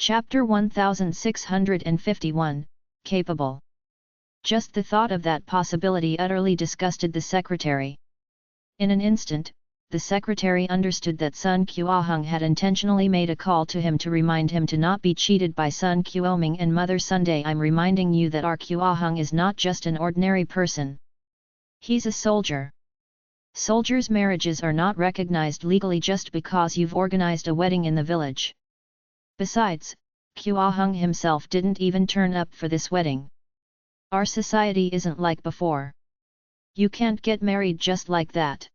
Chapter 1651, Capable. Just the thought of that possibility utterly disgusted the secretary. In an instant, the secretary understood that Sun Kuahung had intentionally made a call to him to remind him to not be cheated by Sun Kuoming and Mother Sunday. I'm reminding you that our Kuahung is not just an ordinary person. He's a soldier. Soldiers' marriages are not recognized legally just because you've organized a wedding in the village. Besides, Kuahung himself didn't even turn up for this wedding. Our society isn't like before. You can't get married just like that.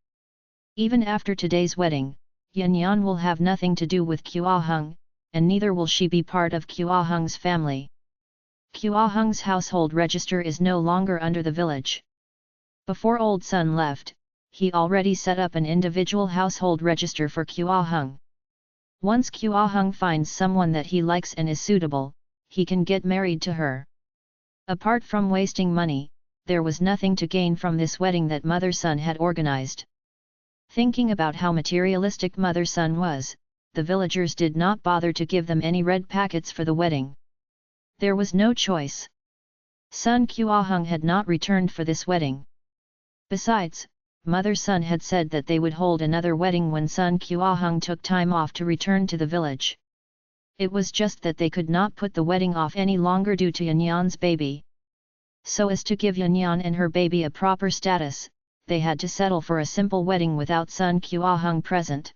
Even after today's wedding, Yan will have nothing to do with Kuahung, and neither will she be part of Kuahung's family. Kuahung's household register is no longer under the village. Before Old Sun left, he already set up an individual household register for Kuahung. Once Kuahung finds someone that he likes and is suitable, he can get married to her. Apart from wasting money, there was nothing to gain from this wedding that Mother Sun had organized. Thinking about how materialistic Mother Sun was, the villagers did not bother to give them any red packets for the wedding. There was no choice. Sun Kuahung had not returned for this wedding. Besides, Mother Sun had said that they would hold another wedding when Sun Kuahung took time off to return to the village. It was just that they could not put the wedding off any longer due to Yanyan's baby. So as to give Yanyan and her baby a proper status, they had to settle for a simple wedding without Sun Kuahung present.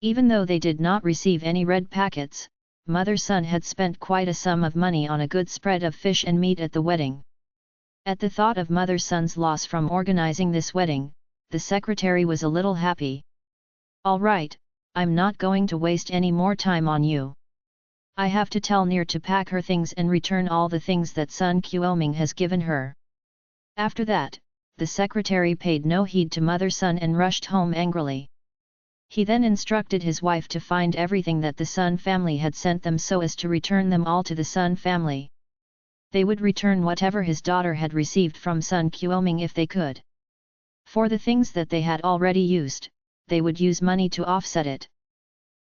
Even though they did not receive any red packets, Mother Sun had spent quite a sum of money on a good spread of fish and meat at the wedding. At the thought of Mother Sun's loss from organizing this wedding, the secretary was a little happy. All right, I'm not going to waste any more time on you. I have to tell Near to pack her things and return all the things that Sun Kuoming has given her. After that, the secretary paid no heed to Mother Sun and rushed home angrily. He then instructed his wife to find everything that the Sun family had sent them so as to return them all to the Sun family. They would return whatever his daughter had received from Sun Kuoming if they could. For the things that they had already used, they would use money to offset it.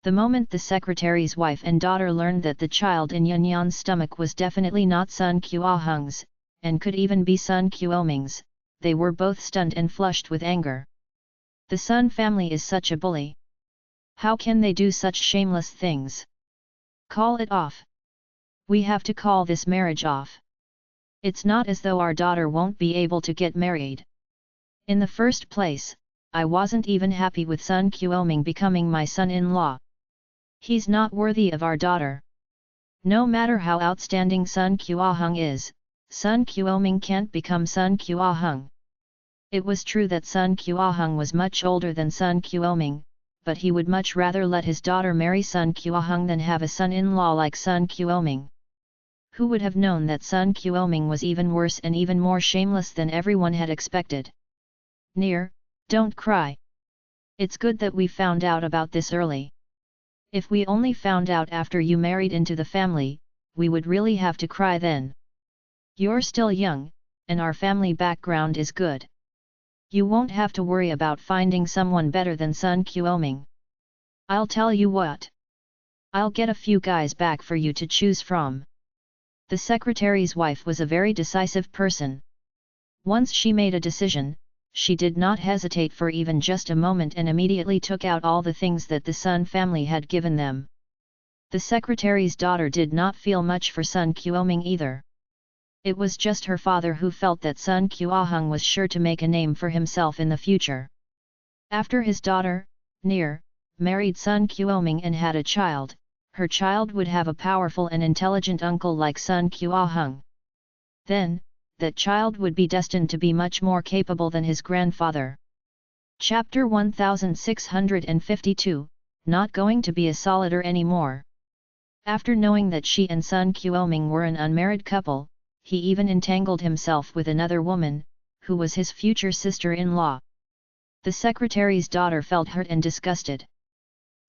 The moment the secretary's wife and daughter learned that the child in Yanyan's stomach was definitely not Sun Kuahung's, and could even be Sun Kuoming's, they were both stunned and flushed with anger. The Sun family is such a bully. How can they do such shameless things? Call it off. We have to call this marriage off. It's not as though our daughter won't be able to get married. In the first place, I wasn't even happy with Sun Kuoming becoming my son-in-law. He's not worthy of our daughter. No matter how outstanding Sun Kuahung is, Sun Kuoming can't become Sun Kuahung. It was true that Sun Kuahung was much older than Sun Kuoming, but he would much rather let his daughter marry Sun Kuahung than have a son-in-law like Sun Kuoming. Who would have known that Sun Kuoming was even worse and even more shameless than everyone had expected? Near, don't cry. It's good that we found out about this early. If we only found out after you married into the family, we would really have to cry then. You're still young, and our family background is good. You won't have to worry about finding someone better than Sun Kuoming. I'll tell you what. I'll get a few guys back for you to choose from. The secretary's wife was a very decisive person. Once she made a decision, she did not hesitate for even just a moment and immediately took out all the things that the Sun family had given them. The secretary's daughter did not feel much for Sun Kuoming either. It was just her father who felt that Sun Kuahung was sure to make a name for himself in the future. After his daughter, Near, married Sun Kuoming and had a child, her child would have a powerful and intelligent uncle like Sun Kuahung. Then, that child would be destined to be much more capable than his grandfather. Chapter 1652, Not going to be a solitaire anymore. After knowing that she and Sun Kuoming were an unmarried couple, he even entangled himself with another woman, who was his future sister-in-law. The secretary's daughter felt hurt and disgusted.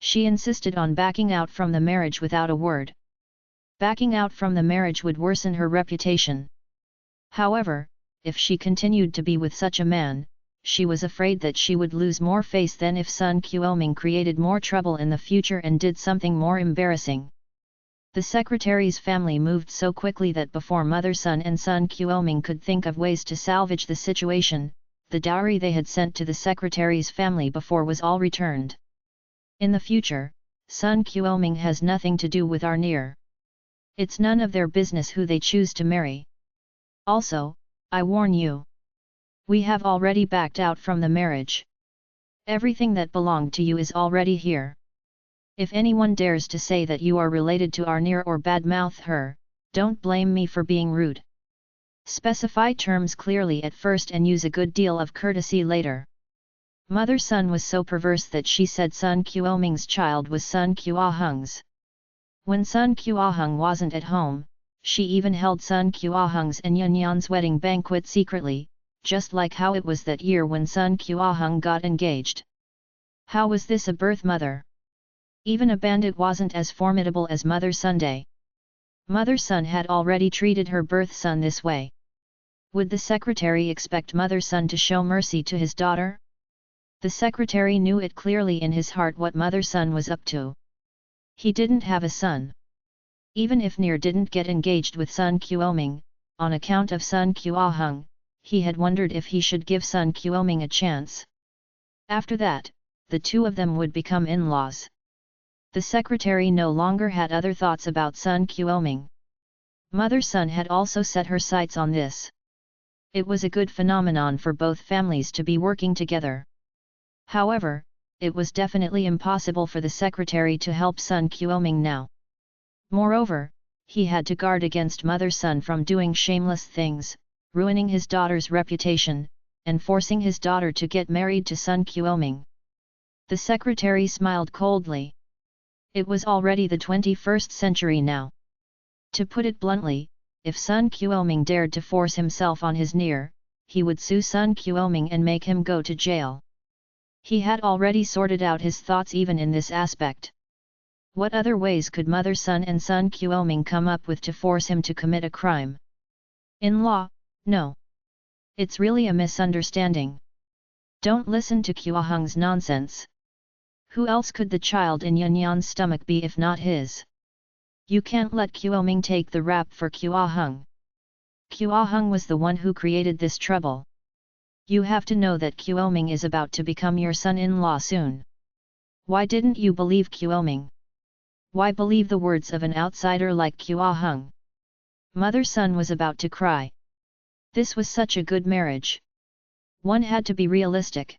She insisted on backing out from the marriage without a word. Backing out from the marriage would worsen her reputation. However, if she continued to be with such a man, she was afraid that she would lose more face than if Sun Kuoming created more trouble in the future and did something more embarrassing. The secretary's family moved so quickly that before Mother Sun and Sun Kuoming could think of ways to salvage the situation, the dowry they had sent to the secretary's family before was all returned. In the future, Sun Kuoming has nothing to do with our Near. It's none of their business who they choose to marry. Also, I warn you. We have already backed out from the marriage. Everything that belonged to you is already here. If anyone dares to say that you are related to our Near or badmouth her, don't blame me for being rude. Specify terms clearly at first and use a good deal of courtesy later. Mother Sun was so perverse that she said Sun Kuoming's child was Sun Kuahung's. When Sun Kuahung wasn't at home, she even held Sun Kuahung's and Yunyan's wedding banquet secretly, just like how it was that year when Sun Kuahung got engaged. How was this a birth mother? Even a bandit wasn't as formidable as Mother Sunday. Mother Sun had already treated her birth son this way. Would the secretary expect Mother Sun to show mercy to his daughter? The secretary knew it clearly in his heart what Mother Sun was up to. He didn't have a son. Even if Near didn't get engaged with Sun Kuoming, on account of Sun Kuahung, he had wondered if he should give Sun Kuoming a chance. After that, the two of them would become in-laws. The secretary no longer had other thoughts about Sun Kuoming. Mother Sun had also set her sights on this. It was a good phenomenon for both families to be working together. However, it was definitely impossible for the secretary to help Sun Kuoming now. Moreover, he had to guard against Mother Sun from doing shameless things, ruining his daughter's reputation, and forcing his daughter to get married to Sun Kuoming. The secretary smiled coldly. It was already the 21st century now. To put it bluntly, if Sun Kuoming dared to force himself on his Near, he would sue Sun Kuoming and make him go to jail. He had already sorted out his thoughts even in this aspect. What other ways could Mother Sun and Sun Kuoming come up with to force him to commit a crime? In law, no. It's really a misunderstanding. Don't listen to Kuahung's nonsense. Who else could the child in Yunyan's stomach be if not his? You can't let Kuoming take the rap for Kuahung. Kuahung was the one who created this trouble. You have to know that Kuoming is about to become your son-in-law soon. Why didn't you believe Kuoming? Why believe the words of an outsider like Kuahung? Mother Sun was about to cry. This was such a good marriage. One had to be realistic.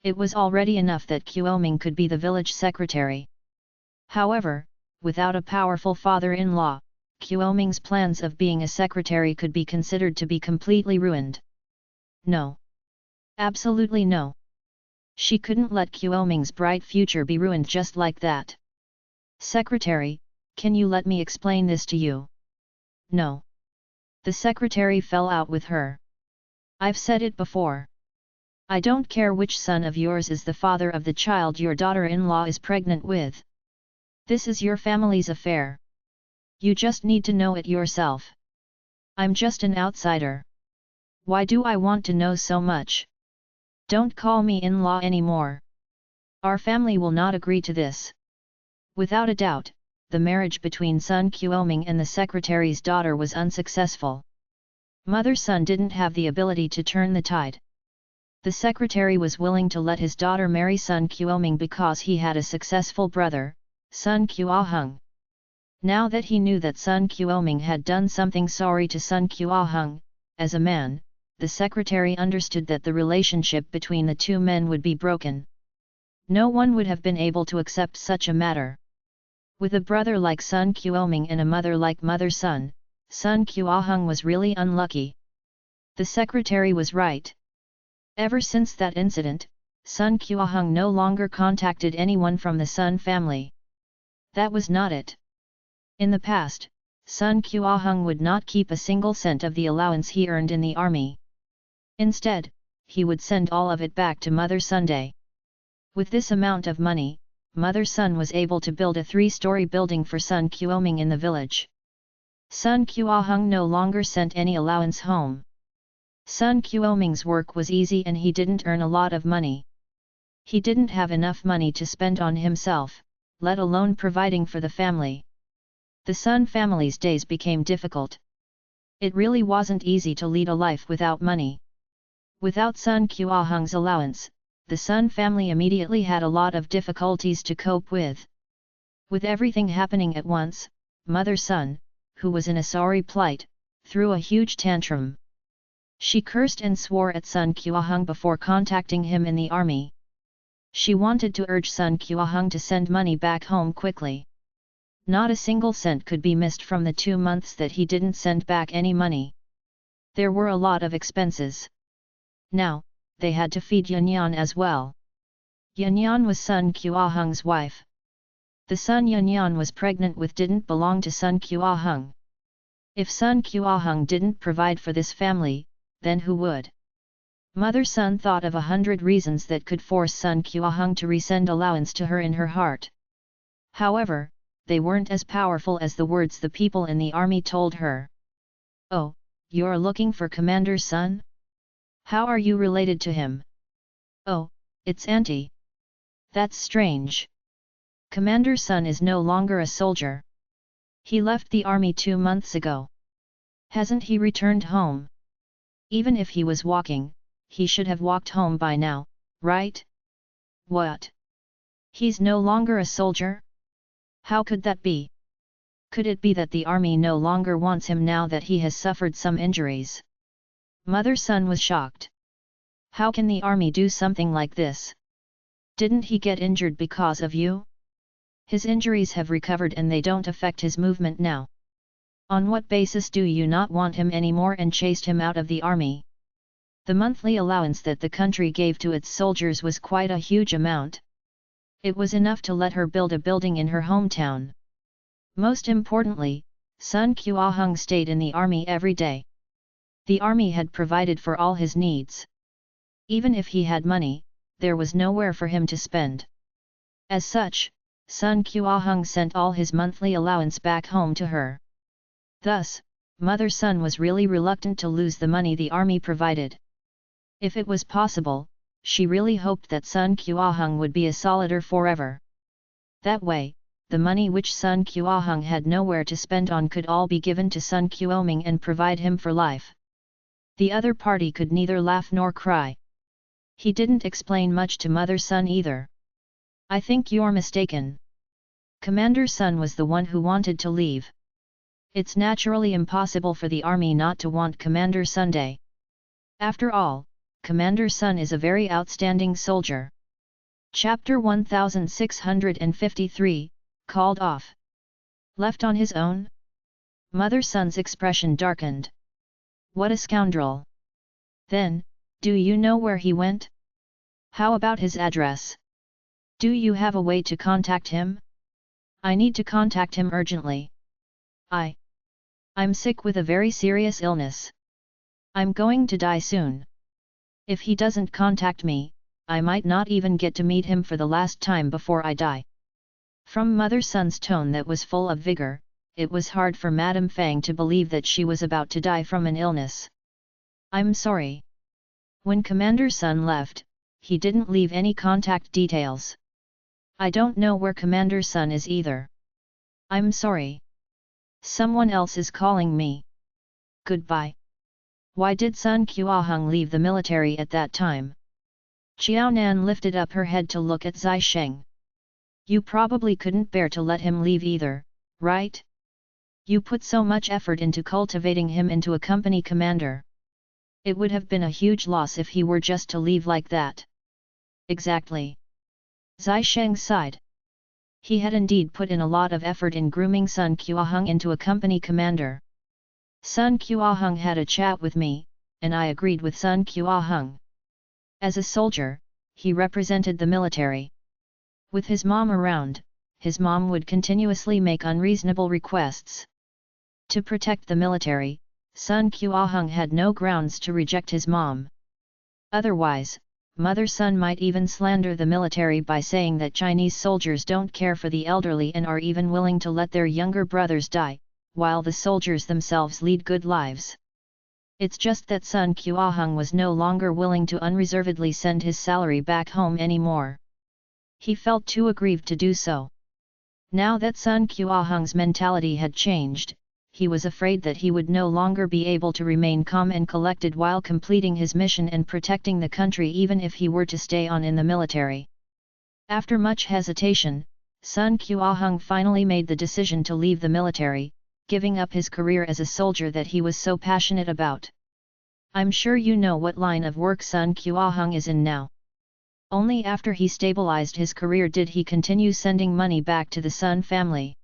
It was already enough that Kuoming could be the village secretary. However, without a powerful father-in-law, Kuoming's plans of being a secretary could be considered to be completely ruined. No. Absolutely no. She couldn't let Kuoming's bright future be ruined just like that. Secretary, can you let me explain this to you? No. The secretary fell out with her. I've said it before. I don't care which son of yours is the father of the child your daughter-in-law is pregnant with. This is your family's affair. You just need to know it yourself. I'm just an outsider. Why do I want to know so much? Don't call me in-law anymore. Our family will not agree to this. Without a doubt, the marriage between Sun Kuoming and the secretary's daughter was unsuccessful. Mother Sun didn't have the ability to turn the tide. The secretary was willing to let his daughter marry Sun Kuoming because he had a successful brother, Sun Kuahung. Now that he knew that Sun Kuoming had done something sorry to Sun Kuahung, as a man, the secretary understood that the relationship between the two men would be broken. No one would have been able to accept such a matter. With a brother like Sun Kuoming and a mother like Mother Sun, Sun Kuahung was really unlucky. The secretary was right. Ever since that incident, Sun Kuahung no longer contacted anyone from the Sun family. That was not it. In the past, Sun Kuahung would not keep a single cent of the allowance he earned in the army. Instead, he would send all of it back to Mother Sunday. With this amount of money, Mother Sun was able to build a 3-story building for Sun Kuoming in the village. Sun Kuahung no longer sent any allowance home. Sun Kuoming's work was easy and he didn't earn a lot of money. He didn't have enough money to spend on himself, let alone providing for the family. The Sun family's days became difficult. It really wasn't easy to lead a life without money. Without Sun Kuahung's allowance, the Sun family immediately had a lot of difficulties to cope with. With everything happening at once, Mother Sun, who was in a sorry plight, threw a huge tantrum. She cursed and swore at Sun Kuahung before contacting him in the army. She wanted to urge Sun Kuahung to send money back home quickly. Not a single cent could be missed from the 2 months that he didn't send back any money. There were a lot of expenses. Now, they had to feed Yanyan as well. Yanyan was Sun Kuahung's wife. The son Yanyan was pregnant with didn't belong to Sun Kuahung. If Sun Kuahung didn't provide for this family, then who would? Mother Sun thought of 100 reasons that could force Sun Kuahung to resend allowance to her in her heart. However, they weren't as powerful as the words the people in the army told her. "Oh, you're looking for Commander Sun? How are you related to him?" "Oh, it's Auntie." "That's strange. Commander Sun is no longer a soldier. He left the army 2 months ago. Hasn't he returned home? Even if he was walking, he should have walked home by now, right?" "What? He's no longer a soldier? How could that be? Could it be that the army no longer wants him now that he has suffered some injuries?" Mother Sun was shocked. "How can the army do something like this? Didn't he get injured because of you? His injuries have recovered and they don't affect his movement now. On what basis do you not want him anymore and chased him out of the army?" The monthly allowance that the country gave to its soldiers was quite a huge amount. It was enough to let her build a building in her hometown. Most importantly, Sun Kuahung stayed in the army every day. The army had provided for all his needs. Even if he had money, there was nowhere for him to spend. As such, Sun Kuahung sent all his monthly allowance back home to her. Thus, Mother Sun was really reluctant to lose the money the army provided. If it was possible, she really hoped that Sun Kuahung would be a solider forever. That way, the money which Sun Kuahung had nowhere to spend on could all be given to Sun Kuoming and provide him for life. The other party could neither laugh nor cry. He didn't explain much to Mother Sun either. "I think you're mistaken. Commander Sun was the one who wanted to leave. It's naturally impossible for the army not to want Commander Sunday. After all, Commander Sun is a very outstanding soldier." Chapter 1653, Called Off. Left on his own? Mother Sun's expression darkened. "What a scoundrel! Then, do you know where he went? How about his address? Do you have a way to contact him? I need to contact him urgently. I'm sick with a very serious illness. I'm going to die soon. If he doesn't contact me, I might not even get to meet him for the last time before I die." From Mother Sun's tone that was full of vigor, it was hard for Madame Fang to believe that she was about to die from an illness. "I'm sorry. When Commander Sun left, he didn't leave any contact details. I don't know where Commander Sun is either. I'm sorry. Someone else is calling me. Goodbye." Why did Sun Kuahung leave the military at that time? Qiaonan lifted up her head to look at Zai Sheng. "You probably couldn't bear to let him leave either, right? You put so much effort into cultivating him into a company commander. It would have been a huge loss if he were just to leave like that." "Exactly." Zai Sheng sighed. He had indeed put in a lot of effort in grooming Sun Kuahung into a company commander. Sun Kuahung had a chat with me, and I agreed with Sun Kuahung. As a soldier, he represented the military. With his mom around, his mom would continuously make unreasonable requests. To protect the military, Sun Kuahung had no grounds to reject his mom. Otherwise, Mother Sun might even slander the military by saying that Chinese soldiers don't care for the elderly and are even willing to let their younger brothers die, while the soldiers themselves lead good lives. It's just that Sun Kuahung was no longer willing to unreservedly send his salary back home anymore. He felt too aggrieved to do so. Now that Sun Kuahung's mentality had changed, he was afraid that he would no longer be able to remain calm and collected while completing his mission and protecting the country even if he were to stay on in the military. After much hesitation, Sun Kuahung finally made the decision to leave the military, giving up his career as a soldier that he was so passionate about. I'm sure you know what line of work Sun Kuahung is in now. Only after he stabilized his career did he continue sending money back to the Sun family.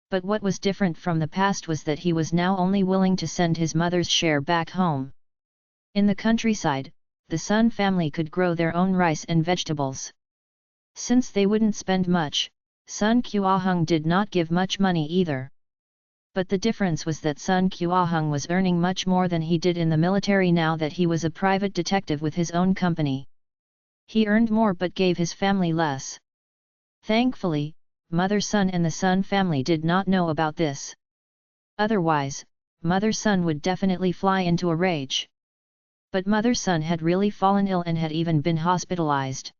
But what was different from the past was that he was now only willing to send his mother's share back home. In the countryside, the Sun family could grow their own rice and vegetables. Since they wouldn't spend much, Sun Kuahung did not give much money either. But the difference was that Sun Kuahung was earning much more than he did in the military now that he was a private detective with his own company. He earned more but gave his family less. Thankfully, Mother Sun and the Sun family did not know about this. Otherwise, Mother Sun would definitely fly into a rage. But Mother Sun had really fallen ill and had even been hospitalized.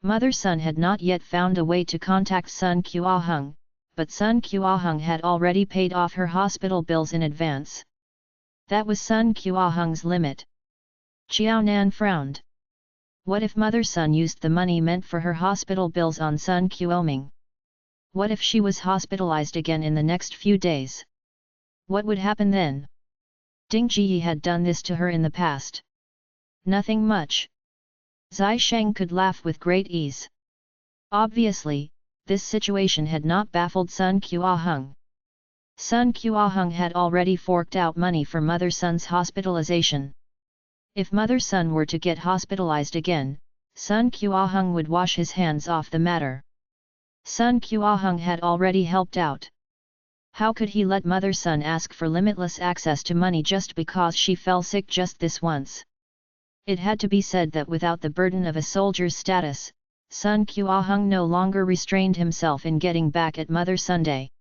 Mother Sun had not yet found a way to contact Sun Kuahung, but Sun Kuahung had already paid off her hospital bills in advance. That was Sun Kuahung's limit. Xiao Nan frowned. What if Mother Sun used the money meant for her hospital bills on Sun Kuoming? What if she was hospitalized again in the next few days? What would happen then? Ding Ji had done this to her in the past. Nothing much. Zai Sheng could laugh with great ease. Obviously, this situation had not baffled Sun Kuahung. Sun Kuahung had already forked out money for Mother Sun's hospitalization. If Mother Sun were to get hospitalized again, Sun Kuahung would wash his hands off the matter. Sun Kuahung had already helped out. How could he let Mother Sun ask for limitless access to money just because she fell sick just this once? It had to be said that without the burden of a soldier's status, Sun Kuahung no longer restrained himself in getting back at Mother Sunday.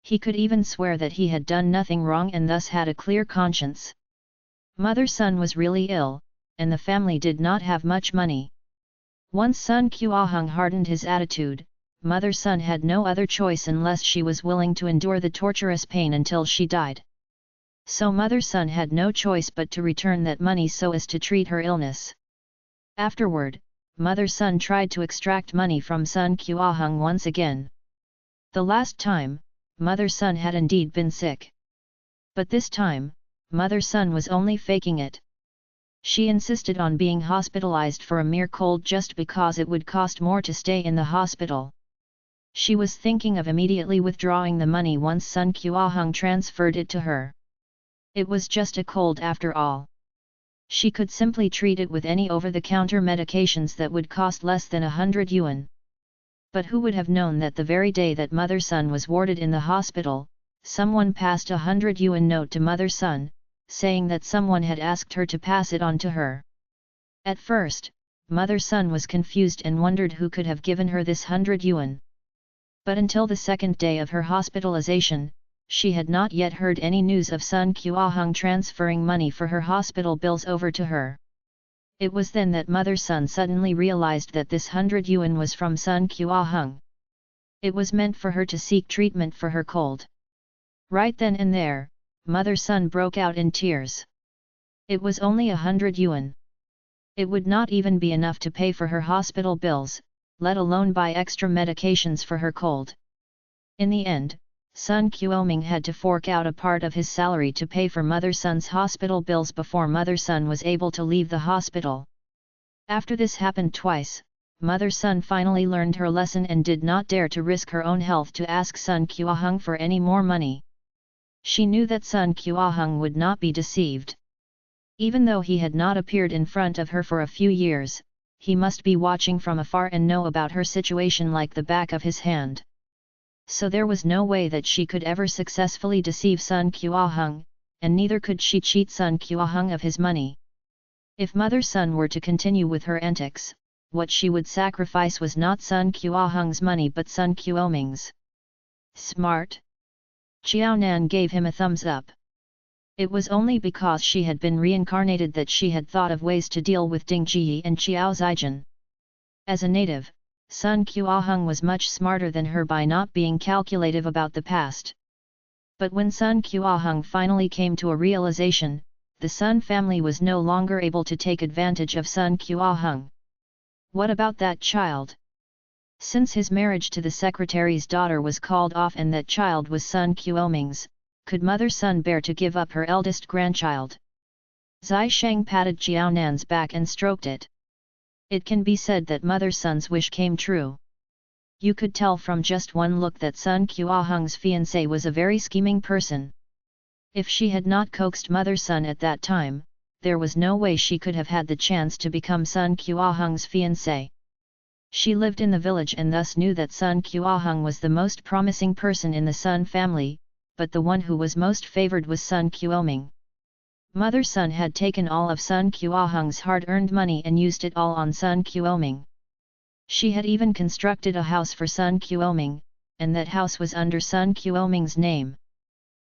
He could even swear that he had done nothing wrong and thus had a clear conscience. Mother Sun was really ill, and the family did not have much money. Once Sun Kuahung hardened his attitude, Mother Sun had no other choice unless she was willing to endure the torturous pain until she died. So Mother Sun had no choice but to return that money so as to treat her illness. Afterward, Mother Sun tried to extract money from Sun Kuahung once again. The last time, Mother Sun had indeed been sick. But this time, Mother Sun was only faking it. She insisted on being hospitalized for a mere cold just because it would cost more to stay in the hospital. She was thinking of immediately withdrawing the money once Sun Kuahung transferred it to her. It was just a cold after all. She could simply treat it with any over-the-counter medications that would cost less than 100 yuan. But who would have known that the very day that Mother Sun was warded in the hospital, someone passed a 100 yuan note to Mother Sun, saying that someone had asked her to pass it on to her. At first, Mother Sun was confused and wondered who could have given her this 100 yuan. But until the second day of her hospitalization, she had not yet heard any news of Sun Kuahung transferring money for her hospital bills over to her. It was then that Mother Sun suddenly realized that this 100 yuan was from Sun Kuahung. It was meant for her to seek treatment for her cold. Right then and there, Mother Sun broke out in tears. It was only 100 yuan. It would not even be enough to pay for her hospital bills, let alone buy extra medications for her cold. In the end, Sun Kuoming had to fork out a part of his salary to pay for Mother Sun's hospital bills before Mother Sun was able to leave the hospital. After this happened twice, Mother Sun finally learned her lesson and did not dare to risk her own health to ask Sun Kuahung for any more money. She knew that Sun Kuahung would not be deceived. Even though he had not appeared in front of her for a few years, he must be watching from afar and know about her situation like the back of his hand. So there was no way that she could ever successfully deceive Sun Kuahung, and neither could she cheat Sun Kuahung of his money. If Mother Sun were to continue with her antics, what she would sacrifice was not Sun Kuahung's money but Sun Kuoming's. Smart? Xiao Nan gave him a thumbs up. It was only because she had been reincarnated that she had thought of ways to deal with Ding Ji and Xiao Zijin. As a native, Sun Kuahung was much smarter than her by not being calculative about the past. But when Sun Kuahung finally came to a realization, the Sun family was no longer able to take advantage of Sun Kuahung. What about that child? Since his marriage to the secretary's daughter was called off and that child was Sun Kuoming's, could Mother Sun bear to give up her eldest grandchild? Zai Sheng patted Jiao Nan's back and stroked it. It can be said that Mother Sun's wish came true. You could tell from just one look that Sun Kuahung's fiancé was a very scheming person. If she had not coaxed Mother Sun at that time, there was no way she could have had the chance to become Sun Kuahung's fiancé. She lived in the village and thus knew that Sun Kuahung was the most promising person in the Sun family, but the one who was most favored was Sun Kuoming. Mother Sun had taken all of Sun Kuahung's hard-earned money and used it all on Sun Kuoming. She had even constructed a house for Sun Kuoming, and that house was under Sun Kuoming's name.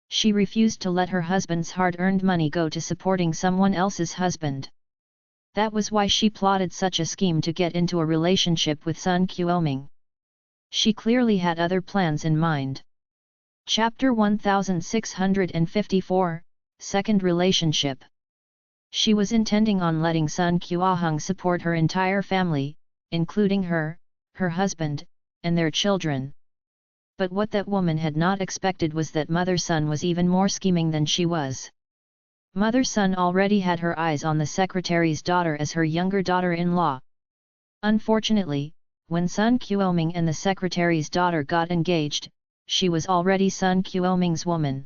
She refused to let her husband's hard-earned money go to supporting someone else's husband. That was why she plotted such a scheme to get into a relationship with Sun Kuoming. She clearly had other plans in mind. Chapter 1654, Second Relationship. She was intending on letting Sun Kuahung support her entire family, including her husband, and their children. But what that woman had not expected was that Mother Sun was even more scheming than she was. Mother Sun already had her eyes on the secretary's daughter as her younger daughter-in-law. Unfortunately, when Sun Kuoming and the secretary's daughter got engaged, she was already Sun Kuoming's woman.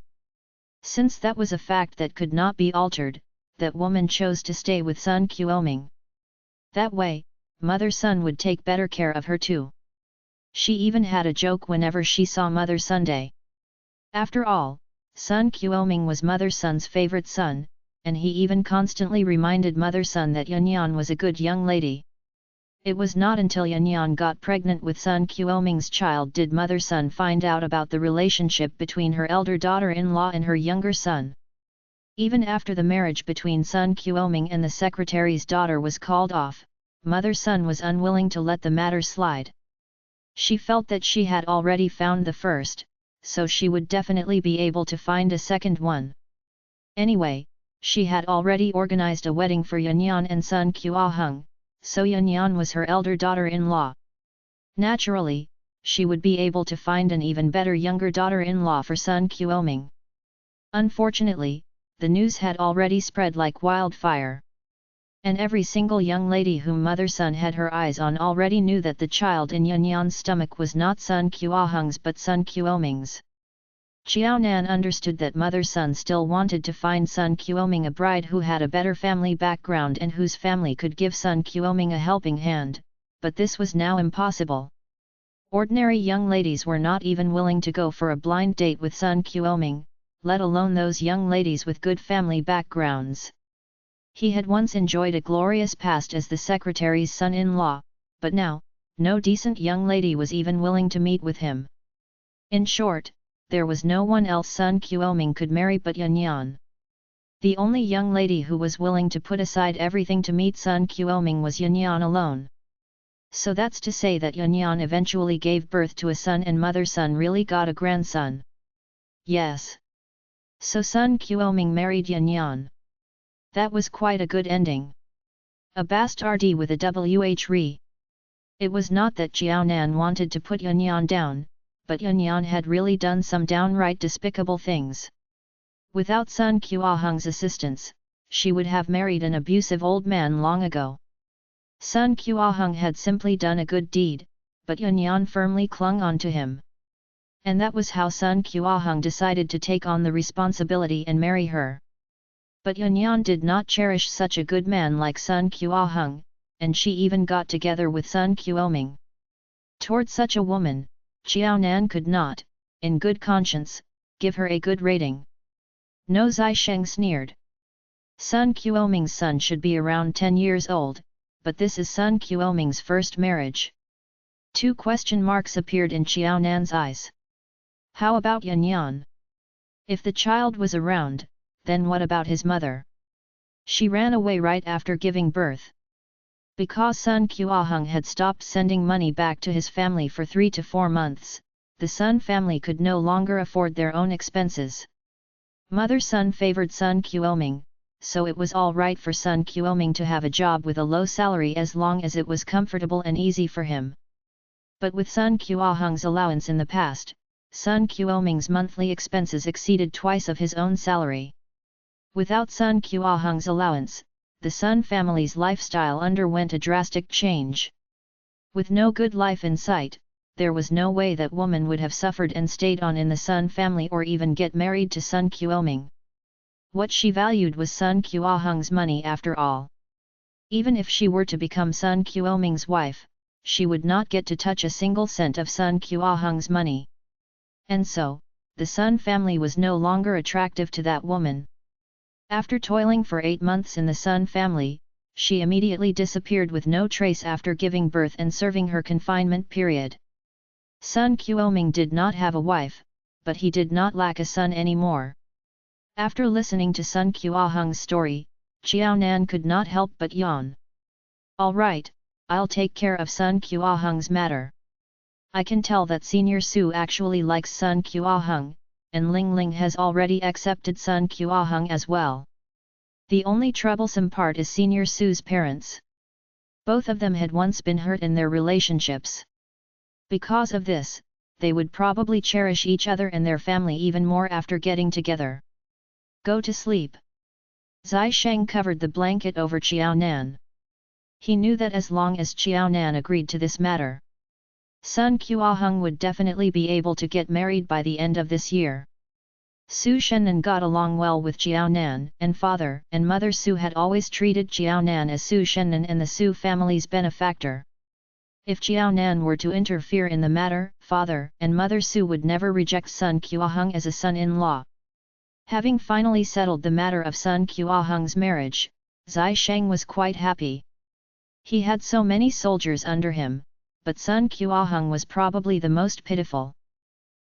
Since that was a fact that could not be altered, that woman chose to stay with Sun Kuoming. That way, Mother Sun would take better care of her too. She even had a joke whenever she saw Mother Sunday. After all, Sun Kuoming was Mother Sun's favorite son, and he even constantly reminded Mother Sun that Yanyan was a good young lady. It was not until Yanyan got pregnant with Sun Kuoming's child did Mother Sun find out about the relationship between her elder daughter-in-law and her younger son. Even after the marriage between Sun Kuoming and the secretary's daughter was called off, Mother Sun was unwilling to let the matter slide. She felt that she had already found the first, so she would definitely be able to find a second one. Anyway, she had already organized a wedding for Yanyan and Sun Kuahung, so Yanyan was her elder daughter-in-law. Naturally, she would be able to find an even better younger daughter-in-law for Sun Kuoming. Unfortunately, the news had already spread like wildfire. And every single young lady whom Mother Sun had her eyes on already knew that the child in Yanyan's stomach was not Sun Kuahung's but Sun Kuoming's. Jiao Nan understood that Mother Sun still wanted to find Sun Kuoming a bride who had a better family background and whose family could give Sun Kuoming a helping hand, but this was now impossible. Ordinary young ladies were not even willing to go for a blind date with Sun Kuoming, let alone those young ladies with good family backgrounds. He had once enjoyed a glorious past as the secretary's son-in-law, but now, no decent young lady was even willing to meet with him. In short, there was no one else Sun Kuoming could marry but Yanyan. The only young lady who was willing to put aside everything to meet Sun Kuoming was Yanyan alone. So that's to say that Yanyan eventually gave birth to a son and Mother Sun really got a grandson. Yes. So Sun Kuoming married Yanyan. That was quite a good ending. A bastard with a wh. It was not that Jiao Nan wanted to put Yanyan down, but Yanyan had really done some downright despicable things. Without Sun Kuahung's assistance, she would have married an abusive old man long ago. Sun Kuahung had simply done a good deed, but Yanyan firmly clung on to him. And that was how Sun Kuahung decided to take on the responsibility and marry her. But Yanyan did not cherish such a good man like Sun Kuahung, and she even got together with Sun Kuoming. Toward such a woman, Jiao Nan could not, in good conscience, give her a good rating. No, Zai Sheng sneered. Sun Kuoming's son should be around 10 years old, but this is Sun Kuoming's first marriage. 2 question marks appeared in Jiao Nan's eyes. How about Yanyan? If the child was around, then what about his mother? She ran away right after giving birth. Because Sun Kuahung had stopped sending money back to his family for 3 to 4 months, the Sun family could no longer afford their own expenses. Mother Sun favored Sun Kuoming, so it was all right for Sun Kuoming to have a job with a low salary as long as it was comfortable and easy for him. But with Sun Kuahung's allowance in the past, Sun Kuoming's monthly expenses exceeded twice of his own salary. Without Sun Kuahung's allowance, the Sun family's lifestyle underwent a drastic change. With no good life in sight, there was no way that woman would have suffered and stayed on in the Sun family or even get married to Sun Kuoming. What she valued was Sun Kuahung's money after all. Even if she were to become Sun Kuoming's wife, she would not get to touch a single cent of Sun Kuahung's money. And so, the Sun family was no longer attractive to that woman. After toiling for 8 months in the Sun family, she immediately disappeared with no trace after giving birth and serving her confinement period. Sun Kuoming did not have a wife, but he did not lack a son anymore. After listening to Sun Kuahung's story, Xiao Nan could not help but yawn. "All right, I'll take care of Sun Kuahung's matter. I can tell that Senior Su actually likes Sun Kuahung, and Ling Ling has already accepted Sun Kuahung as well. The only troublesome part is Senior Su's parents. Both of them had once been hurt in their relationships. Because of this, they would probably cherish each other and their family even more after getting together. Go to sleep." Zai Sheng covered the blanket over Xiao Nan. He knew that as long as Xiao Nan agreed to this matter, Sun Kuahung would definitely be able to get married by the end of this year. Su Shennan got along well with Xiao Nan, and father and mother Su had always treated Xiao Nan as Su Shennan and the Su family's benefactor. If Xiao Nan were to interfere in the matter, father and mother Su would never reject Sun Kuahung as a son-in-law. Having finally settled the matter of Sun Kuahung's marriage, Zai Sheng was quite happy. He had so many soldiers under him, but Sun Kuahung was probably the most pitiful.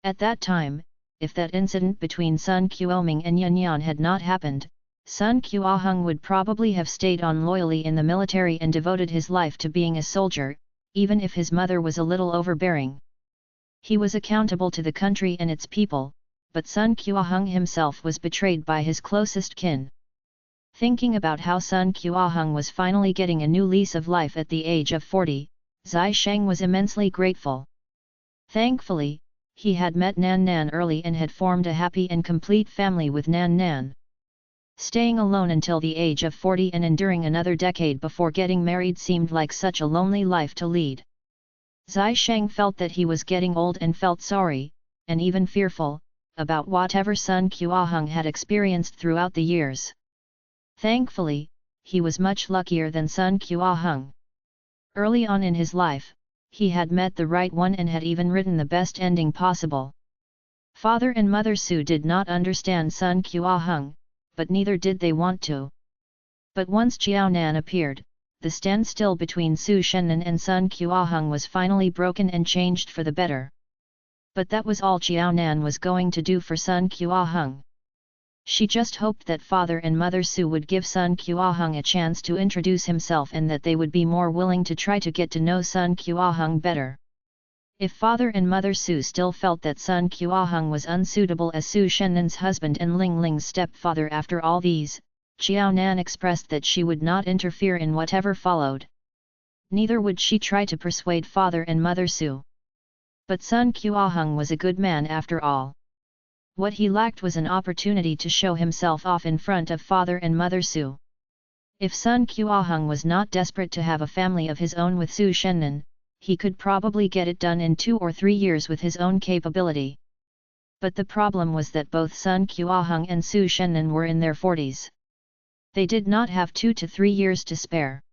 At that time, if that incident between Sun Kuoming and Yan Yan had not happened, Sun Kuahung would probably have stayed on loyally in the military and devoted his life to being a soldier, even if his mother was a little overbearing. He was accountable to the country and its people, but Sun Kuahung himself was betrayed by his closest kin. Thinking about how Sun Kuahung was finally getting a new lease of life at the age of 40, Zai Sheng was immensely grateful. Thankfully, he had met Nan Nan early and had formed a happy and complete family with Nan Nan. Staying alone until the age of 40 and enduring another decade before getting married seemed like such a lonely life to lead. Zai Sheng felt that he was getting old and felt sorry, and even fearful, about whatever Sun Kuahung had experienced throughout the years. Thankfully, he was much luckier than Sun Kuahung. Early on in his life, he had met the right one and had even written the best ending possible. Father and Mother Su did not understand Sun Kuahung, but neither did they want to. But once Xiao Nan appeared, the standstill between Su Shennan and Sun Kuahung was finally broken and changed for the better. But that was all Xiao Nan was going to do for Sun Kuahung. She just hoped that Father and Mother Su would give Sun Kuahung a chance to introduce himself and that they would be more willing to try to get to know Sun Kuahung better. If Father and Mother Su still felt that Sun Kuahung was unsuitable as Su Shennan's husband and Ling Ling's stepfather after all these, Xiao Nan expressed that she would not interfere in whatever followed. Neither would she try to persuade Father and Mother Su. But Sun Kuahung was a good man after all. What he lacked was an opportunity to show himself off in front of Father and Mother Su. If Sun Kuahung was not desperate to have a family of his own with Su Shennan, he could probably get it done in 2 or 3 years with his own capability. But the problem was that both Sun Kuahung and Su Shennan were in their 40s. They did not have 2 to 3 years to spare.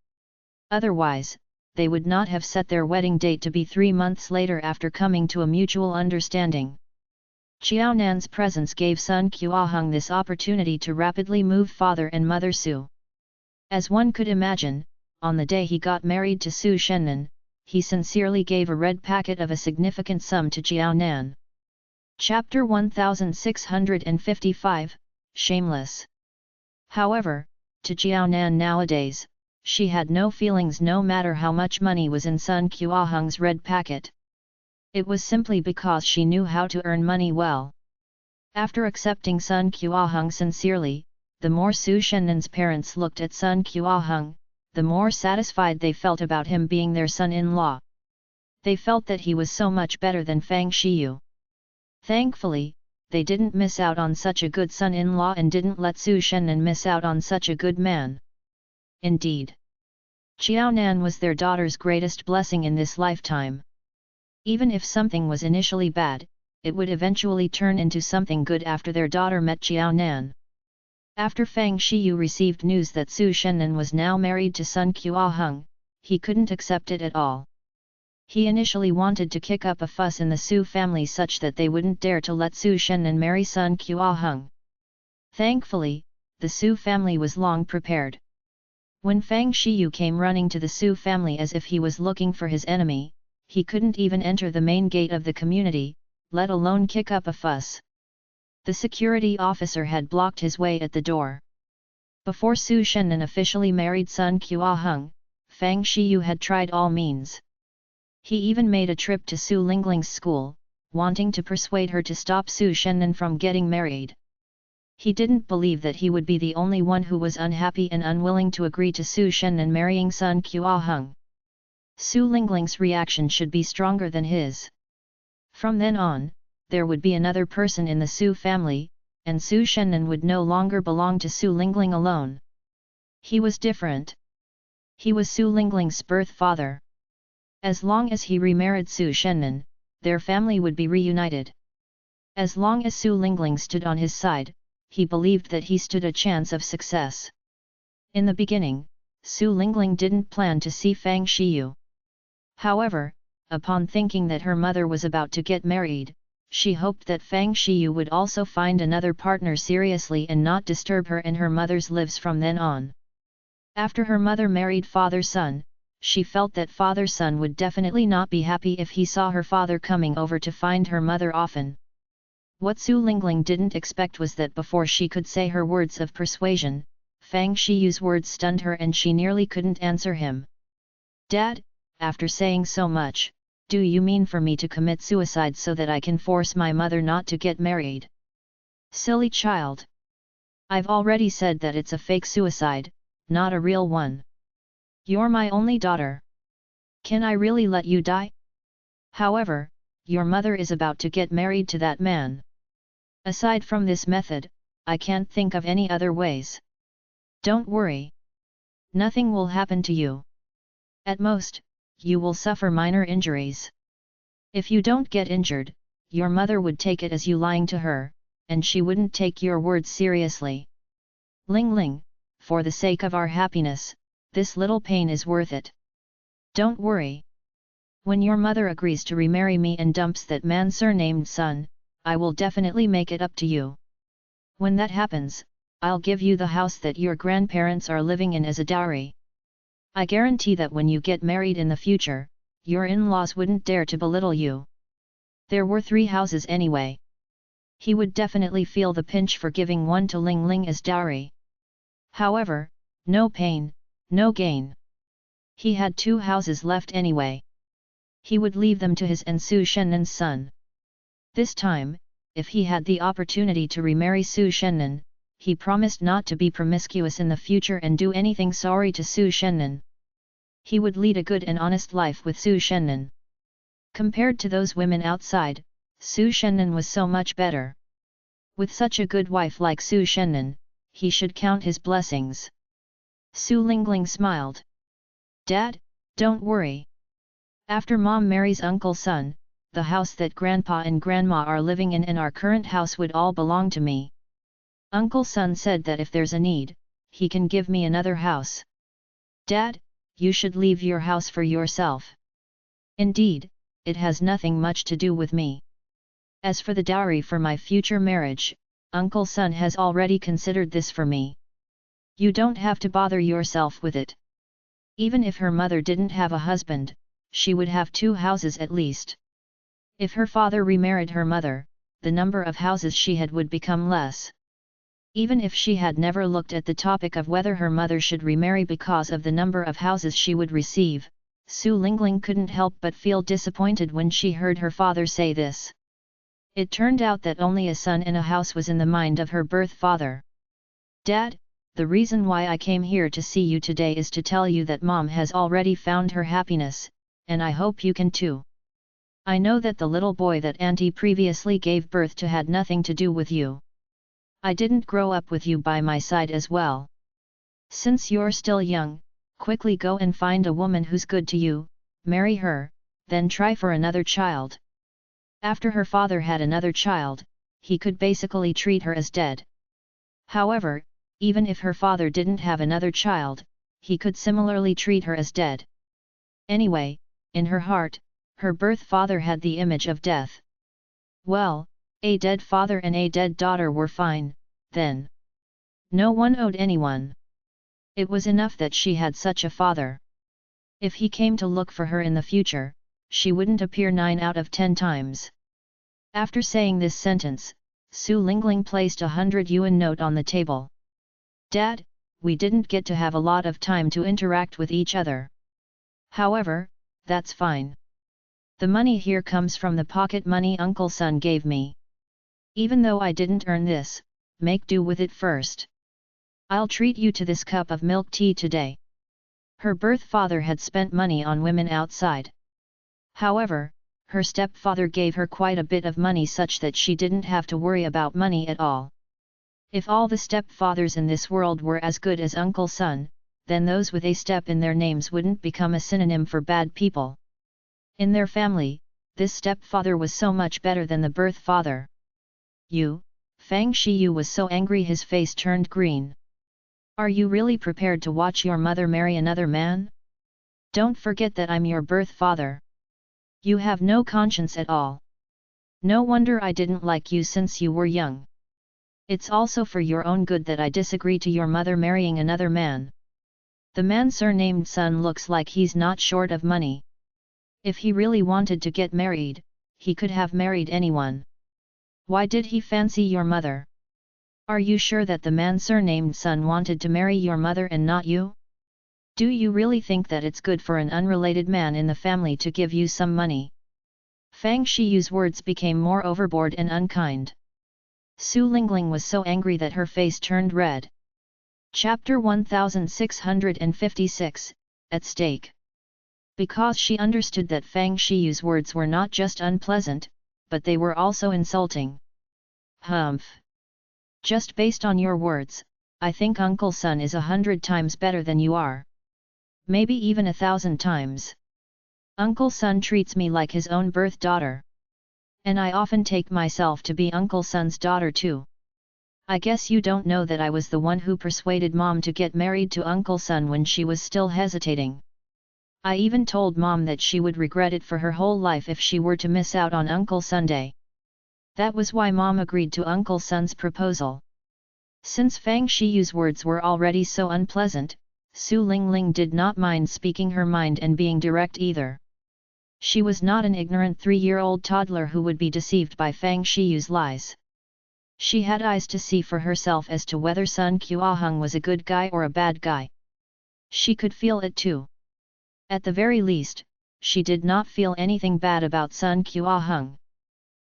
Otherwise, they would not have set their wedding date to be 3 months later after coming to a mutual understanding. Xiao Nan's presence gave Sun Kuahung this opportunity to rapidly move Father and Mother Su. As one could imagine, on the day he got married to Su Shennan, he sincerely gave a red packet of a significant sum to Xiao Nan. Chapter 1655, Shameless. However, to Xiao Nan nowadays, she had no feelings no matter how much money was in Sun Kuahung's red packet. It was simply because she knew how to earn money well. After accepting Sun Kuahung sincerely, the more Su Shennen's parents looked at Sun Kuahung, the more satisfied they felt about him being their son-in-law. They felt that he was so much better than Fang Shiyu. Thankfully, they didn't miss out on such a good son-in-law and didn't let Su Shennen miss out on such a good man. Indeed, Qiaonan was their daughter's greatest blessing in this lifetime. Even if something was initially bad, it would eventually turn into something good after their daughter met Qiaonan. After Fang Shiyu received news that Su Shennen was now married to Sun Kuahung, he couldn't accept it at all. He initially wanted to kick up a fuss in the Su family such that they wouldn't dare to let Su Shennen marry Sun Kuahung. Thankfully, the Su family was long prepared. When Fang Shiyu came running to the Su family as if he was looking for his enemy, he couldn't even enter the main gate of the community, let alone kick up a fuss. The security officer had blocked his way at the door. Before Su Shennen officially married Sun Kuahung, Fang Shiyu had tried all means. He even made a trip to Su Lingling's school, wanting to persuade her to stop Su Shennen from getting married. He didn't believe that he would be the only one who was unhappy and unwilling to agree to Su Shennen marrying Sun Kuahung. Su Lingling's reaction should be stronger than his. From then on, there would be another person in the Su family, and Su Shennen would no longer belong to Su Lingling alone. He was different. He was Su Lingling's birth father. As long as he remarried Su Shennen, their family would be reunited. As long as Su Lingling stood on his side, he believed that he stood a chance of success. In the beginning, Su Lingling didn't plan to see Fang Shiyu. However, upon thinking that her mother was about to get married, she hoped that Fang Shiyu would also find another partner seriously and not disturb her and her mother's lives from then on. After her mother married father-son, she felt that father-son would definitely not be happy if he saw her father coming over to find her mother often. What Su Lingling didn't expect was that before she could say her words of persuasion, Fang Shiyu's words stunned her and she nearly couldn't answer him. "Dad, after saying so much, do you mean for me to commit suicide so that I can force my mother not to get married?" "Silly child. I've already said that it's a fake suicide, not a real one. You're my only daughter. Can I really let you die? However, your mother is about to get married to that man. Aside from this method, I can't think of any other ways. Don't worry. Nothing will happen to you. At most, you will suffer minor injuries. If you don't get injured, your mother would take it as you lying to her, and she wouldn't take your words seriously. Ling Ling, for the sake of our happiness, this little pain is worth it. Don't worry. When your mother agrees to remarry me and dumps that man surnamed Sun, I will definitely make it up to you. When that happens, I'll give you the house that your grandparents are living in as a dowry. I guarantee that when you get married in the future, your in-laws wouldn't dare to belittle you. There were 3 houses anyway. He would definitely feel the pinch for giving one to Ling Ling as dowry. However, no pain, no gain. He had 2 houses left anyway. He would leave them to his and Su Shennen's son. This time, if he had the opportunity to remarry Su Shennen, he promised not to be promiscuous in the future and do anything sorry to Su Shennen. He would lead a good and honest life with Su Shennen. Compared to those women outside, Su Shennen was so much better. With such a good wife like Su Shennen, he should count his blessings. Su Lingling smiled. "Dad, don't worry. After Mom marries Uncle Sun, the house that Grandpa and Grandma are living in and our current house would all belong to me. Uncle Sun said that if there's a need, he can give me another house. Dad, you should leave your house for yourself. Indeed, it has nothing much to do with me. As for the dowry for my future marriage, Uncle Sun has already considered this for me. You don't have to bother yourself with it." Even if her mother didn't have a husband, she would have 2 houses at least. If her father remarried her mother, the number of houses she had would become less. Even if she had never looked at the topic of whether her mother should remarry because of the number of houses she would receive, Su Lingling couldn't help but feel disappointed when she heard her father say this. It turned out that only a son and a house was in the mind of her birth father. Dad, the reason why I came here to see you today is to tell you that Mom has already found her happiness, and I hope you can too. I know that the little boy that Auntie previously gave birth to had nothing to do with you. I didn't grow up with you by my side as well. Since you're still young, quickly go and find a woman who's good to you, marry her, then try for another child. After her father had another child, he could basically treat her as dead. However, even if her father didn't have another child, he could similarly treat her as dead. Anyway, in her heart, her birth father had the image of death. Well, a dead father and a dead daughter were fine, then. No one owed anyone. It was enough that she had such a father. If he came to look for her in the future, she wouldn't appear 9 out of 10 times. After saying this sentence, Su Lingling placed 100 yuan note on the table. Dad, we didn't get to have a lot of time to interact with each other. However, that's fine. The money here comes from the pocket money Uncle Sun gave me. Even though I didn't earn this, make do with it first. I'll treat you to this cup of milk tea today. Her birth father had spent money on women outside. However, her stepfather gave her quite a bit of money such that she didn't have to worry about money at all. If all the stepfathers in this world were as good as Uncle Sun, then those with a step in their names wouldn't become a synonym for bad people. In their family, this stepfather was so much better than the birth father. Fang Shiyu was so angry his face turned green. Are you really prepared to watch your mother marry another man? Don't forget that I'm your birth father. You have no conscience at all. No wonder I didn't like you since you were young. It's also for your own good that I disagree to your mother marrying another man. The man surnamed Sun looks like he's not short of money. If he really wanted to get married, he could have married anyone. Why did he fancy your mother? Are you sure that the man surnamed Sun wanted to marry your mother and not you? Do you really think that it's good for an unrelated man in the family to give you some money? Fang Shiyu's words became more overboard and unkind. Su Lingling was so angry that her face turned red. Chapter 1656, At Stake. Because she understood that Fang Shiyu's words were not just unpleasant, but they were also insulting. Humph! Just based on your words, I think Uncle Sun is 100 times better than you are. Maybe even 1,000 times. Uncle Sun treats me like his own birth daughter. And I often take myself to be Uncle Sun's daughter too. I guess you don't know that I was the one who persuaded Mom to get married to Uncle Sun when she was still hesitating. I even told Mom that she would regret it for her whole life if she were to miss out on Uncle Sunday. That was why Mom agreed to Uncle Sun's proposal. Since Fang Shiyu's words were already so unpleasant, Su Lingling did not mind speaking her mind and being direct either. She was not an ignorant 3-year-old toddler who would be deceived by Fang Shiyu's lies. She had eyes to see for herself as to whether Sun Kuahung was a good guy or a bad guy. She could feel it too. At the very least, she did not feel anything bad about Sun Kuahung.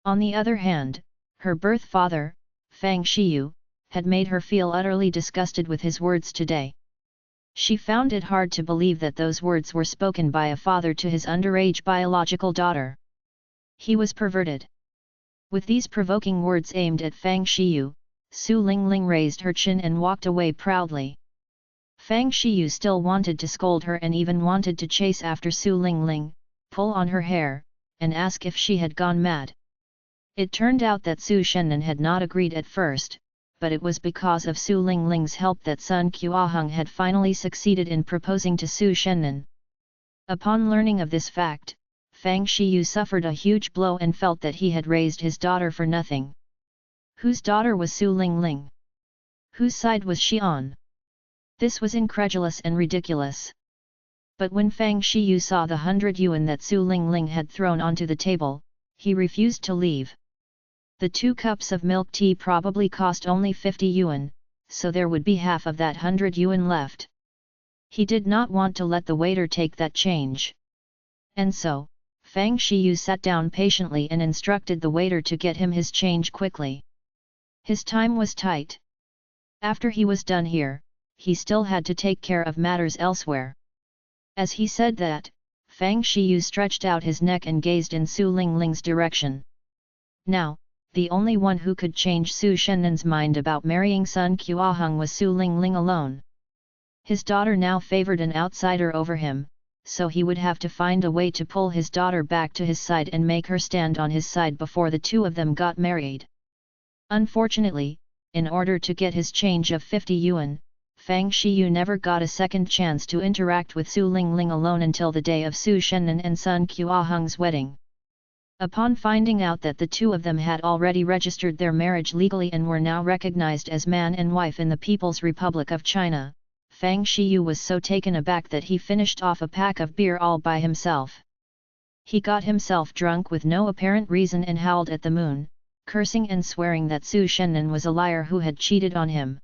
On the other hand, her birth father, Fang Shiyu, had made her feel utterly disgusted with his words today. She found it hard to believe that those words were spoken by a father to his underage biological daughter. He was perverted. With these provoking words aimed at Fang Shiyu, Su Lingling raised her chin and walked away proudly. Fang Shiyu still wanted to scold her and even wanted to chase after Su Lingling, pull on her hair, and ask if she had gone mad. It turned out that Su Shennan had not agreed at first, but it was because of Su Lingling's help that Sun Kuahung had finally succeeded in proposing to Su Shennan. Upon learning of this fact, Fang Shiyu suffered a huge blow and felt that he had raised his daughter for nothing. Whose daughter was Su Lingling? Whose side was she on? This was incredulous and ridiculous. But when Fang Shiyu saw the 100 yuan that Su Lingling had thrown onto the table, he refused to leave. The 2 cups of milk tea probably cost only 50 yuan, so there would be half of that 100 yuan left. He did not want to let the waiter take that change. And so, Fang Shiyu sat down patiently and instructed the waiter to get him his change quickly. His time was tight. After he was done here, he still had to take care of matters elsewhere. As he said that, Fang Shiyu stretched out his neck and gazed in Su Lingling's direction. Now, the only one who could change Su Shennan's mind about marrying Sun Qiahong was Su Lingling alone. His daughter now favored an outsider over him, so he would have to find a way to pull his daughter back to his side and make her stand on his side before the 2 of them got married. Unfortunately, in order to get his change of 50 yuan, Fang Shiyu never got a second chance to interact with Su Lingling alone until the day of Su Shennan and Sun Qiahong's wedding. Upon finding out that the 2 of them had already registered their marriage legally and were now recognized as man and wife in the People's Republic of China, Fang Shiyu was so taken aback that he finished off a pack of beer all by himself. He got himself drunk with no apparent reason and howled at the moon, cursing and swearing that Su Shennan was a liar who had cheated on him.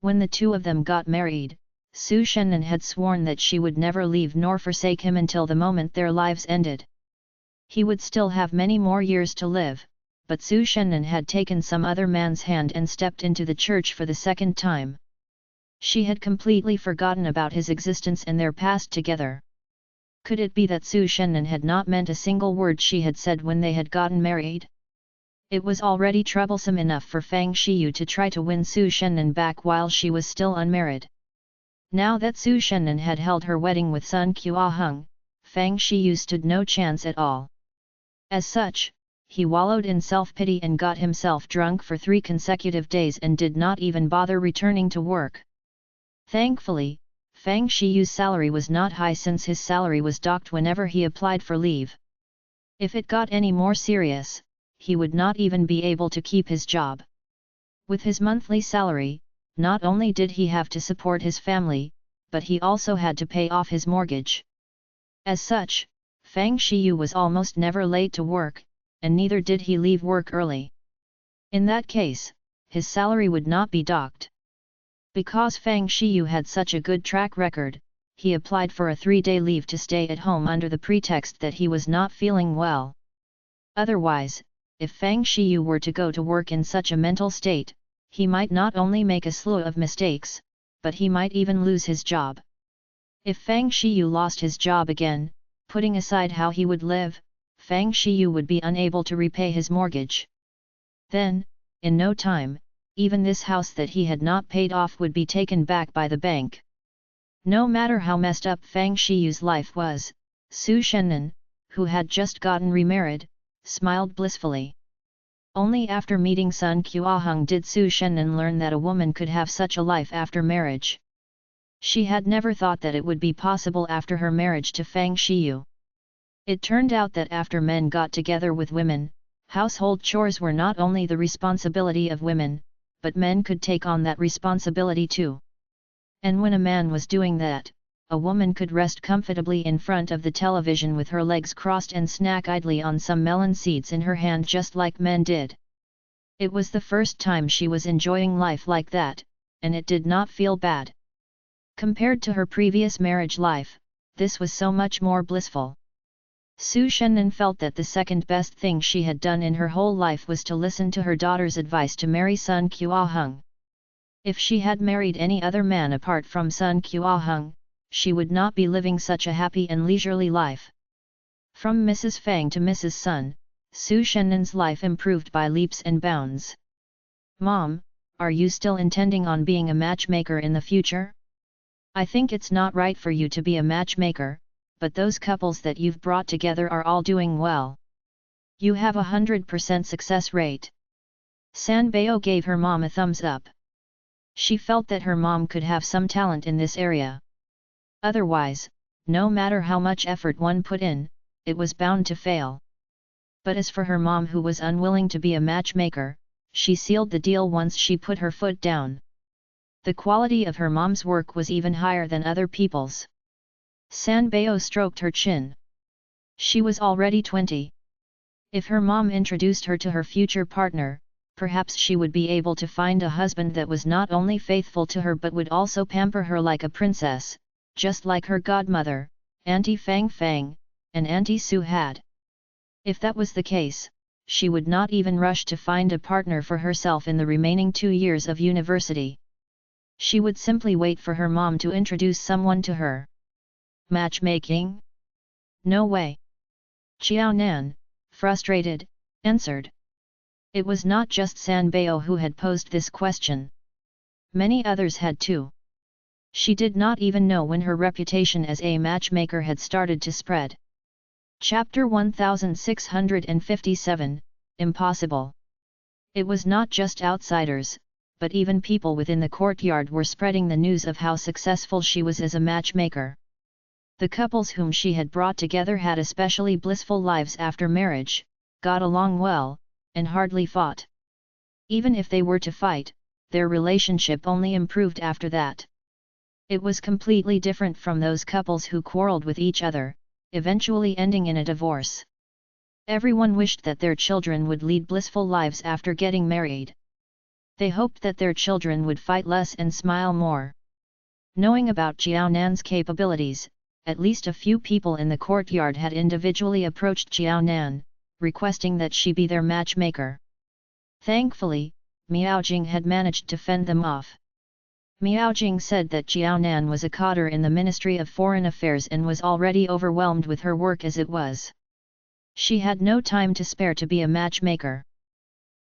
When the 2 of them got married, Su Shennan had sworn that she would never leave nor forsake him until the moment their lives ended. He would still have many more years to live, but Su Shennan had taken some other man's hand and stepped into the church for the second time. She had completely forgotten about his existence and their past together. Could it be that Su Shennan had not meant a single word she had said when they had gotten married? It was already troublesome enough for Fang Shiyu to try to win Su Shennan back while she was still unmarried. Now that Su Shennan had held her wedding with Sun Qiahong, Fang Shiyu stood no chance at all. As such, he wallowed in self-pity and got himself drunk for 3 consecutive days and did not even bother returning to work. Thankfully, Fang Shiyu's salary was not high since his salary was docked whenever he applied for leave. If it got any more serious, he would not even be able to keep his job. With his monthly salary, not only did he have to support his family, but he also had to pay off his mortgage. As such, Fang Shiyu was almost never late to work, and neither did he leave work early. In that case, his salary would not be docked. Because Fang Shiyu had such a good track record, he applied for a 3-day leave to stay at home under the pretext that he was not feeling well. Otherwise, if Fang Shiyu were to go to work in such a mental state, he might not only make a slew of mistakes, but he might even lose his job. If Fang Shiyu lost his job again, putting aside how he would live, Fang Shiyu would be unable to repay his mortgage. Then, in no time, even this house that he had not paid off would be taken back by the bank. No matter how messed up Fang Shiyu's life was, Su Shennan, who had just gotten remarried, smiled blissfully. Only after meeting Sun Qiahong did Su Shennan learn that a woman could have such a life after marriage. She had never thought that it would be possible after her marriage to Fang Shiyu. It turned out that after men got together with women, household chores were not only the responsibility of women, but men could take on that responsibility too. And when a man was doing that, a woman could rest comfortably in front of the television with her legs crossed and snack idly on some melon seeds in her hand just like men did. It was the first time she was enjoying life like that, and it did not feel bad. Compared to her previous marriage life, this was so much more blissful. Su Shennan felt that the second best thing she had done in her whole life was to listen to her daughter's advice to marry Sun Qiahong. If she had married any other man apart from Sun Qiahong, she would not be living such a happy and leisurely life. From Mrs. Fang to Mrs. Sun, Su Shennan's life improved by leaps and bounds. "Mom, are you still intending on being a matchmaker in the future? I think it's not right for you to be a matchmaker, but those couples that you've brought together are all doing well. You have 100% success rate." Sanbao gave her mom a thumbs up. She felt that her mom could have some talent in this area. Otherwise, no matter how much effort one put in, it was bound to fail. But as for her mom who was unwilling to be a matchmaker, she sealed the deal once she put her foot down. The quality of her mom's work was even higher than other people's. Sanbao stroked her chin. She was already 20. If her mom introduced her to her future partner, perhaps she would be able to find a husband that was not only faithful to her but would also pamper her like a princess, just like her godmother, Auntie Fang Fang, and Auntie Sue had. If that was the case, she would not even rush to find a partner for herself in the remaining 2 years of university. She would simply wait for her mom to introduce someone to her. Matchmaking? No way. Xiao Nan, frustrated, answered. It was not just San Bao who had posed this question. Many others had too. She did not even know when her reputation as a matchmaker had started to spread. Chapter 1657, Impossible. It was not just outsiders, but even people within the courtyard were spreading the news of how successful she was as a matchmaker. The couples whom she had brought together had especially blissful lives after marriage, got along well, and hardly fought. Even if they were to fight, their relationship only improved after that. It was completely different from those couples who quarreled with each other, eventually ending in a divorce. Everyone wished that their children would lead blissful lives after getting married. They hoped that their children would fight less and smile more. Knowing about Xiao Nan's capabilities, at least a few people in the courtyard had individually approached Xiao Nan, requesting that she be their matchmaker. Thankfully, Miaojing had managed to fend them off. Miaojing said that Xiao Nan was a cadre in the Ministry of Foreign Affairs and was already overwhelmed with her work as it was. She had no time to spare to be a matchmaker.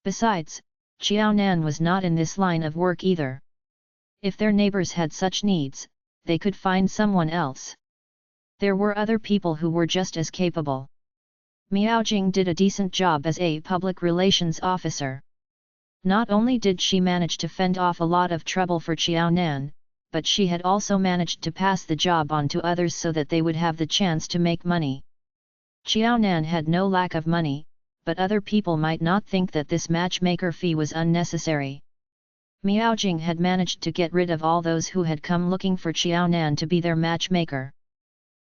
Besides, Xiao Nan was not in this line of work either. If their neighbors had such needs, they could find someone else. There were other people who were just as capable. Miaojing did a decent job as a public relations officer. Not only did she manage to fend off a lot of trouble for Xiao Nan, but she had also managed to pass the job on to others so that they would have the chance to make money. Xiao Nan had no lack of money, but other people might not think that this matchmaker fee was unnecessary. Miaojing had managed to get rid of all those who had come looking for Xiao Nan to be their matchmaker.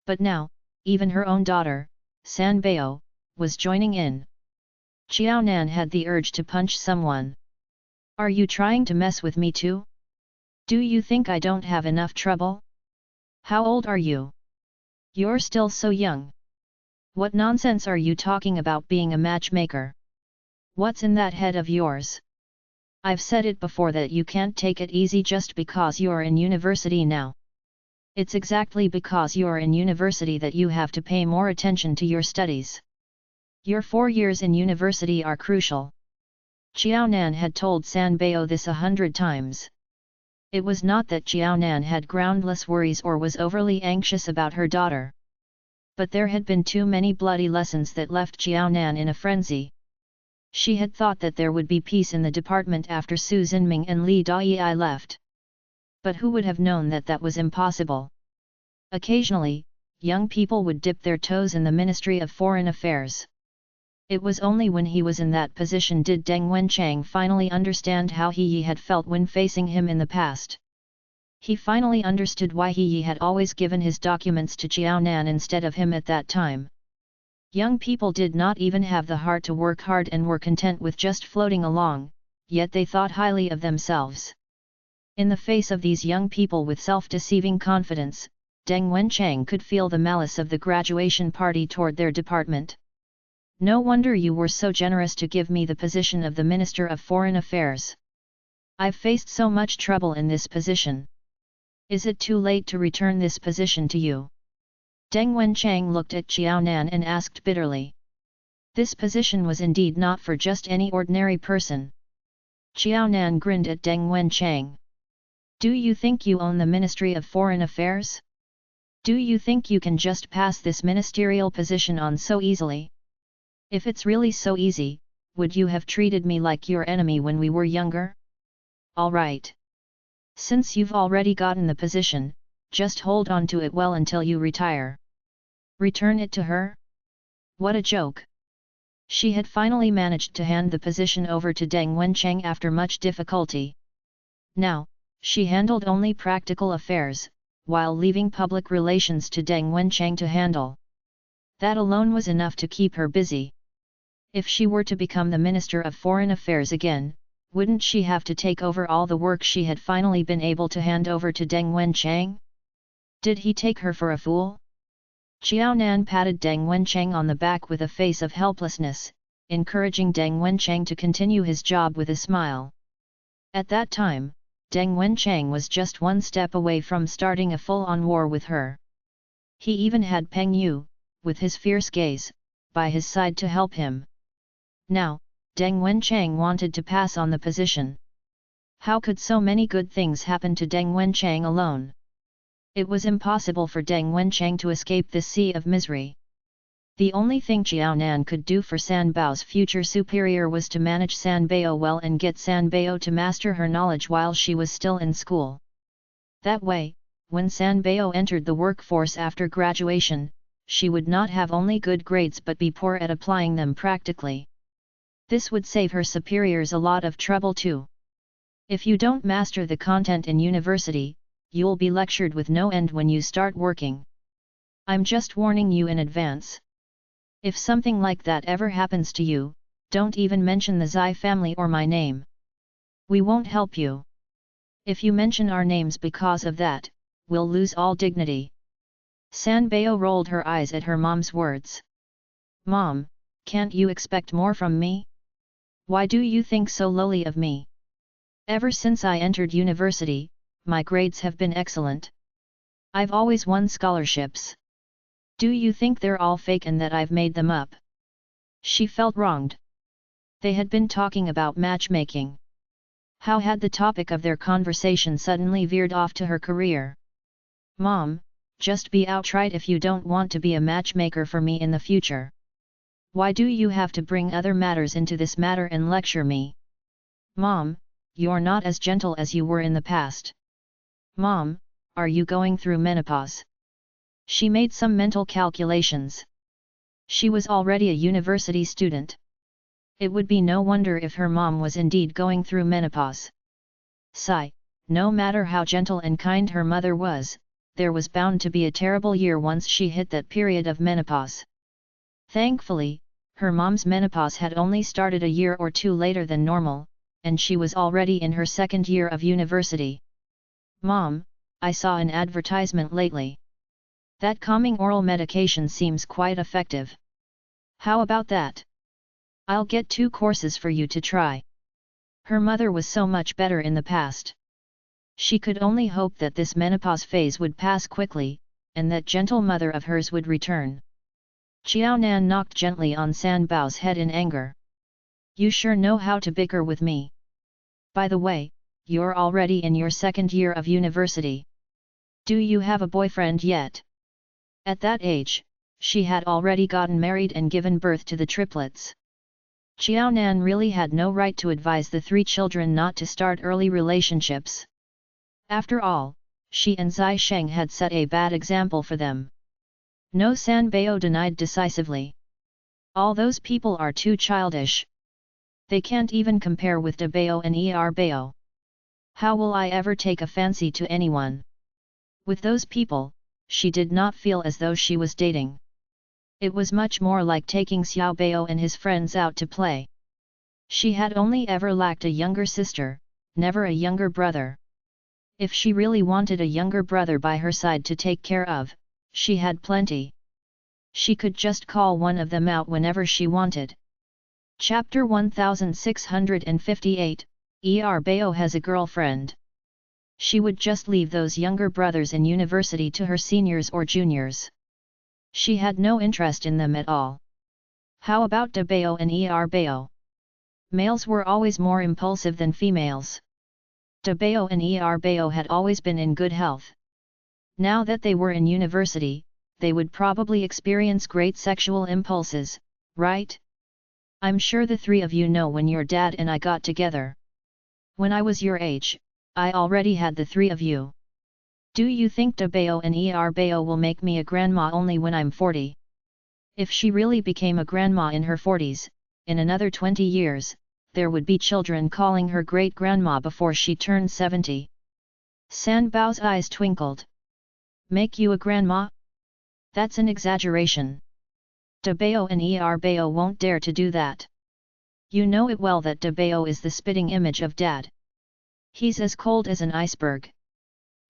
But now, even her own daughter, San Bao, was joining in. Xiao Nan had the urge to punch someone. Are you trying to mess with me too? Do you think I don't have enough trouble? How old are you? You're still so young. What nonsense are you talking about being a matchmaker? What's in that head of yours? I've said it before that you can't take it easy just because you're in university now. It's exactly because you're in university that you have to pay more attention to your studies. Your 4 years in university are crucial. Xiao Nan had told San Bao this 100 times. It was not that Xiao Nan had groundless worries or was overly anxious about her daughter. But there had been too many bloody lessons that left Xiao Nan in a frenzy. She had thought that there would be peace in the department after Su Zhenming and Li Daiyai left. But who would have known that that was impossible? Occasionally, young people would dip their toes in the Ministry of Foreign Affairs. It was only when he was in that position did Deng Wenchang finally understand how He had felt when facing him in the past. He finally understood why He had always given his documents to Xiao Nan instead of him at that time. Young people did not even have the heart to work hard and were content with just floating along, yet they thought highly of themselves. In the face of these young people with self-deceiving confidence, Deng Wenchang could feel the malice of the graduation party toward their department. No wonder you were so generous to give me the position of the Minister of Foreign Affairs. I've faced so much trouble in this position. Is it too late to return this position to you? Deng Wenchang looked at Xiao Nan and asked bitterly. This position was indeed not for just any ordinary person. Xiao Nan grinned at Deng Wenchang. Do you think you own the Ministry of Foreign Affairs? Do you think you can just pass this ministerial position on so easily? If it's really so easy, would you have treated me like your enemy when we were younger? All right. Since you've already gotten the position, just hold on to it well until you retire. Return it to her? What a joke! She had finally managed to hand the position over to Deng Wenchang after much difficulty. Now, she handled only practical affairs, while leaving public relations to Deng Wenchang to handle. That alone was enough to keep her busy. If she were to become the Minister of Foreign Affairs again, wouldn't she have to take over all the work she had finally been able to hand over to Deng Wenchang? Did he take her for a fool? Xiao Nan patted Deng Wenchang on the back with a face of helplessness, encouraging Deng Wenchang to continue his job with a smile. At that time, Deng Wenchang was just one step away from starting a full-on war with her. He even had Peng Yu, with his fierce gaze, by his side to help him. Now, Deng Wenchang wanted to pass on the position. How could so many good things happen to Deng Wenchang alone? It was impossible for Deng Wenchang to escape this sea of misery. The only thing Xiao Nan could do for San Bao's future superior was to manage San Bao well and get San Bao to master her knowledge while she was still in school. That way, when San Bao entered the workforce after graduation, she would not have only good grades but be poor at applying them practically. This would save her superiors a lot of trouble too. If you don't master the content in university, you'll be lectured with no end when you start working. I'm just warning you in advance. If something like that ever happens to you, don't even mention the Zai family or my name. We won't help you. If you mention our names because of that, we'll lose all dignity. San Bao rolled her eyes at her mom's words. Mom, can't you expect more from me? Why do you think so lowly of me? Ever since I entered university, my grades have been excellent. I've always won scholarships. Do you think they're all fake and that I've made them up? She felt wronged. They had been talking about matchmaking. How had the topic of their conversation suddenly veered off to her career? Mom, just be outright if you don't want to be a matchmaker for me in the future. Why do you have to bring other matters into this matter and lecture me? Mom, you're not as gentle as you were in the past. Mom, are you going through menopause? She made some mental calculations. She was already a university student. It would be no wonder if her mom was indeed going through menopause. Sigh, no matter how gentle and kind her mother was, there was bound to be a terrible year once she hit that period of menopause. Thankfully, her mom's menopause had only started a year or two later than normal, and she was already in her second year of university. Mom, I saw an advertisement lately. That calming oral medication seems quite effective. How about that? I'll get 2 courses for you to try. Her mother was so much better in the past. She could only hope that this menopause phase would pass quickly, and that gentle mother of hers would return. Xiao Nan knocked gently on San Bao's head in anger. You sure know how to bicker with me. By the way, you're already in your second year of university. Do you have a boyfriend yet? At that age, she had already gotten married and given birth to the triplets. Xiao Nan really had no right to advise the 3 children not to start early relationships. After all, she and Zai Sheng had set a bad example for them. No, San Bao denied decisively. All those people are too childish. They can't even compare with De Bao and Er Bao. How will I ever take a fancy to anyone? With those people, she did not feel as though she was dating. It was much more like taking Xiao Bao and his friends out to play. She had only ever lacked a younger sister, never a younger brother. If she really wanted a younger brother by her side to take care of, she had plenty. She could just call one of them out whenever she wanted. Chapter 1658, Er Bao has a girlfriend. She would just leave those younger brothers in university to her seniors or juniors. She had no interest in them at all. How about De Bao and Er Bao? Males were always more impulsive than females. De Bao and Er Bao had always been in good health. Now that they were in university, they would probably experience great sexual impulses, right? I'm sure the 3 of you know when your dad and I got together. When I was your age, I already had the 3 of you. Do you think De Bao and Er Bao will make me a grandma only when I'm 40? If she really became a grandma in her 40s, in another 20 years, there would be children calling her great-grandma before she turned 70. San Bao's eyes twinkled. Make you a grandma? That's an exaggeration. De Bao and Bao won't dare to do that. You know it well that De Bao is the spitting image of Dad. He's as cold as an iceberg.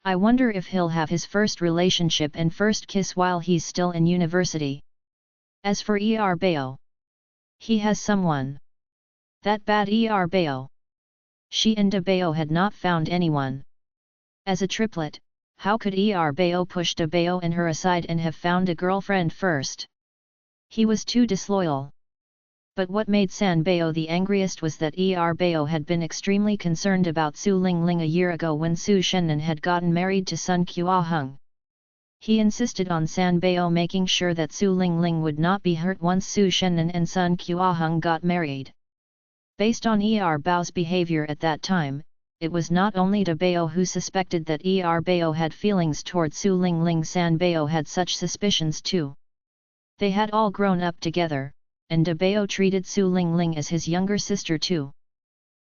I wonder if he'll have his first relationship and first kiss while he's still in university. As for Bao, he has someone. That bad Bao. She and De Bao had not found anyone. As a triplet, how could Bao push De Bao and her aside and have found a girlfriend first? He was too disloyal. But what made San Bao the angriest was that Bao had been extremely concerned about Su Lingling a year ago when Su Shennan had gotten married to Sun Kuahung. He insisted on San Bao making sure that Su Lingling would not be hurt once Su Shennan and Sun Kuahung got married. Based on Bao's behavior at that time, it was not only De Bao who suspected that Bao had feelings toward Su Lingling. San Bao had such suspicions too. They had all grown up together, and De Bao treated Su Lingling as his younger sister too.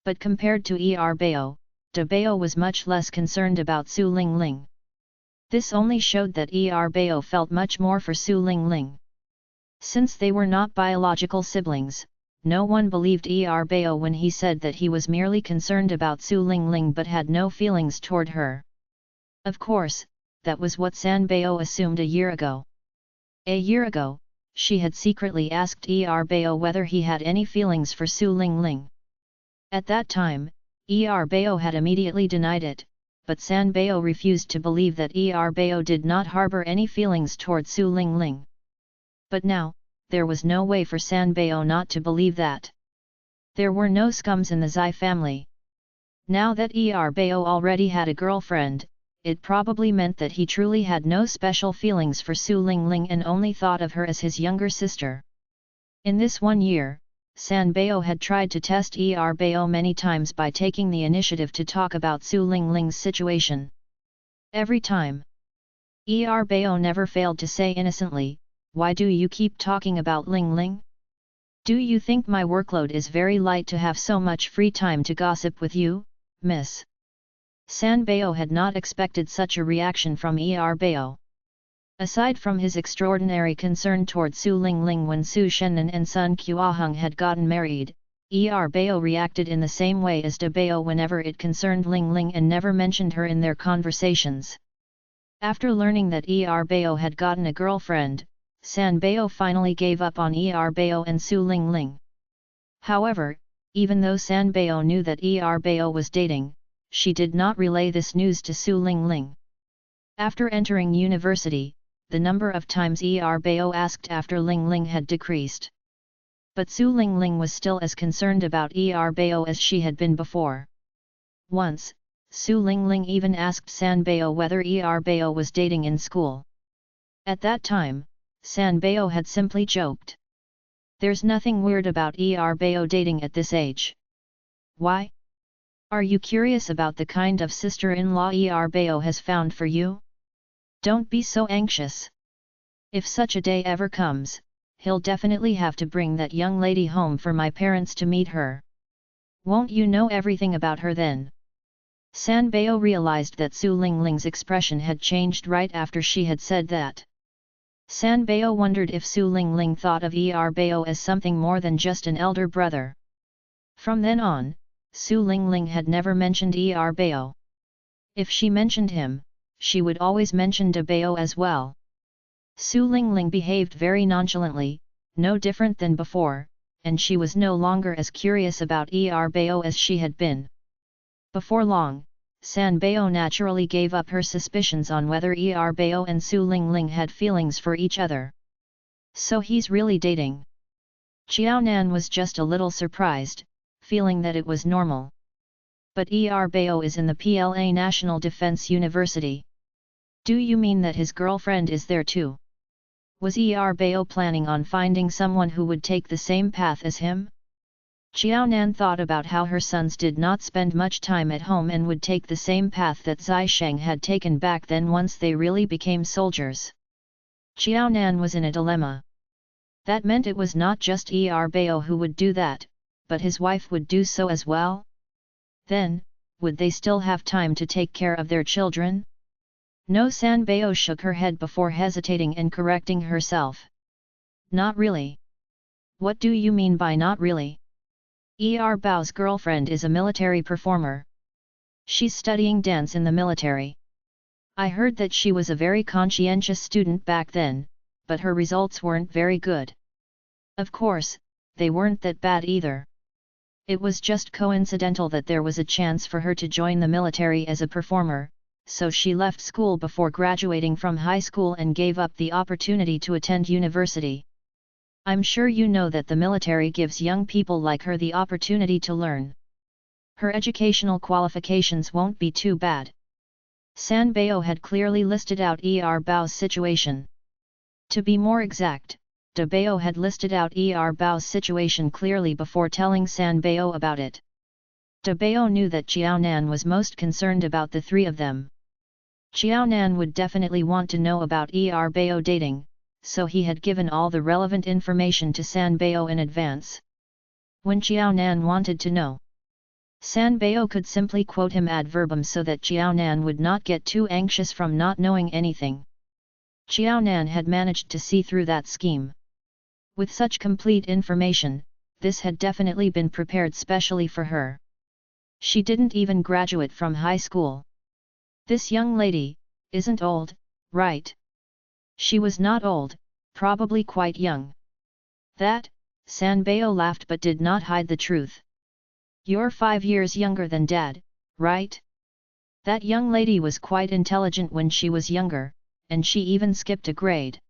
But compared to Bao, De Bao was much less concerned about Su Lingling. This only showed that Bao felt much more for Su Lingling. Since they were not biological siblings, no one believed Bao when he said that he was merely concerned about Su Lingling but had no feelings toward her. Of course, that was what San Bao assumed a year ago. A year ago, she had secretly asked Bao whether he had any feelings for Su Lingling. At that time, Bao had immediately denied it, but San Bao refused to believe that Bao did not harbor any feelings toward Su Lingling. But now, there was no way for San Bao not to believe that. There were no scums in the Zai family. Now that Bao already had a girlfriend, it probably meant that he truly had no special feelings for Su Lingling and only thought of her as his younger sister. In this 1 year, San Bao had tried to test Bao many times by taking the initiative to talk about Su Lingling's situation. Every time, Bao never failed to say innocently, "Why do you keep talking about Lingling? Do you think my workload is very light to have so much free time to gossip with you, miss?" San Bao had not expected such a reaction from Bao. Aside from his extraordinary concern toward Su Lingling when Su Shennan and Sun Kuahung had gotten married, Bao reacted in the same way as De Bao whenever it concerned Lingling and never mentioned her in their conversations. After learning that Bao had gotten a girlfriend, San Bao finally gave up on Bao and Su Lingling. However, even though San Bao knew that Bao was dating, she did not relay this news to Su Lingling. After entering university, the number of times Bao asked after Lingling had decreased. But Su Lingling was still as concerned about Bao as she had been before. Once, Su Lingling even asked San Bao whether Bao was dating in school. At that time, San Bao had simply joked. "There's nothing weird about Bao dating at this age." "Why? Are you curious about the kind of sister-in-law Bao has found for you? Don't be so anxious. If such a day ever comes, he'll definitely have to bring that young lady home for my parents to meet her. Won't you know everything about her then?" San Bao realized that Su Lingling's expression had changed right after she had said that. San Bao wondered if Su Lingling thought of Bao as something more than just an elder brother. From then on, Su Lingling had never mentioned Bao. If she mentioned him, she would always mention De Bao as well. Su Lingling behaved very nonchalantly, no different than before, and she was no longer as curious about Bao as she had been. Before long, San Bao naturally gave up her suspicions on whether Bao and Su Lingling had feelings for each other. "So he's really dating?" Qiaonan was just a little surprised, feeling that it was normal. "But Bao is in the PLA National Defense University. Do you mean that his girlfriend is there too? Was Bao planning on finding someone who would take the same path as him?" Qiaonan thought about how her sons did not spend much time at home and would take the same path that Zai Sheng had taken back then once they really became soldiers. Qiaonan was in a dilemma. That meant it was not just Bao who would do that, but his wife would do so as well? Then, would they still have time to take care of their children? No. San Bao shook her head before hesitating and correcting herself. Not really. What do you mean by not really? Bao's girlfriend is a military performer. She's studying dance in the military. I heard that she was a very conscientious student back then, but her results weren't very good. Of course, they weren't that bad either. It was just coincidental that there was a chance for her to join the military as a performer, so she left school before graduating from high school and gave up the opportunity to attend university. I'm sure you know that the military gives young people like her the opportunity to learn. Her educational qualifications won't be too bad. San Bao had clearly listed out Bao's situation. To be more exact, De Bao had listed out Bao's situation clearly before telling San Bao about it. De Bao knew that Xiaonan was most concerned about the three of them. Xiaonan would definitely want to know about Bao dating, so he had given all the relevant information to San Bao in advance. When Xiaonan wanted to know, San Bao could simply quote him ad verbum so that Xiaonan would not get too anxious from not knowing anything. Xiaonan had managed to see through that scheme. With such complete information, this had definitely been prepared specially for her. She didn't even graduate from high school. This young lady isn't old, right? She was not old, probably quite young. That, San Bao laughed but did not hide the truth. You're 5 years younger than Dad, right? That young lady was quite intelligent when she was younger, and she even skipped a grade.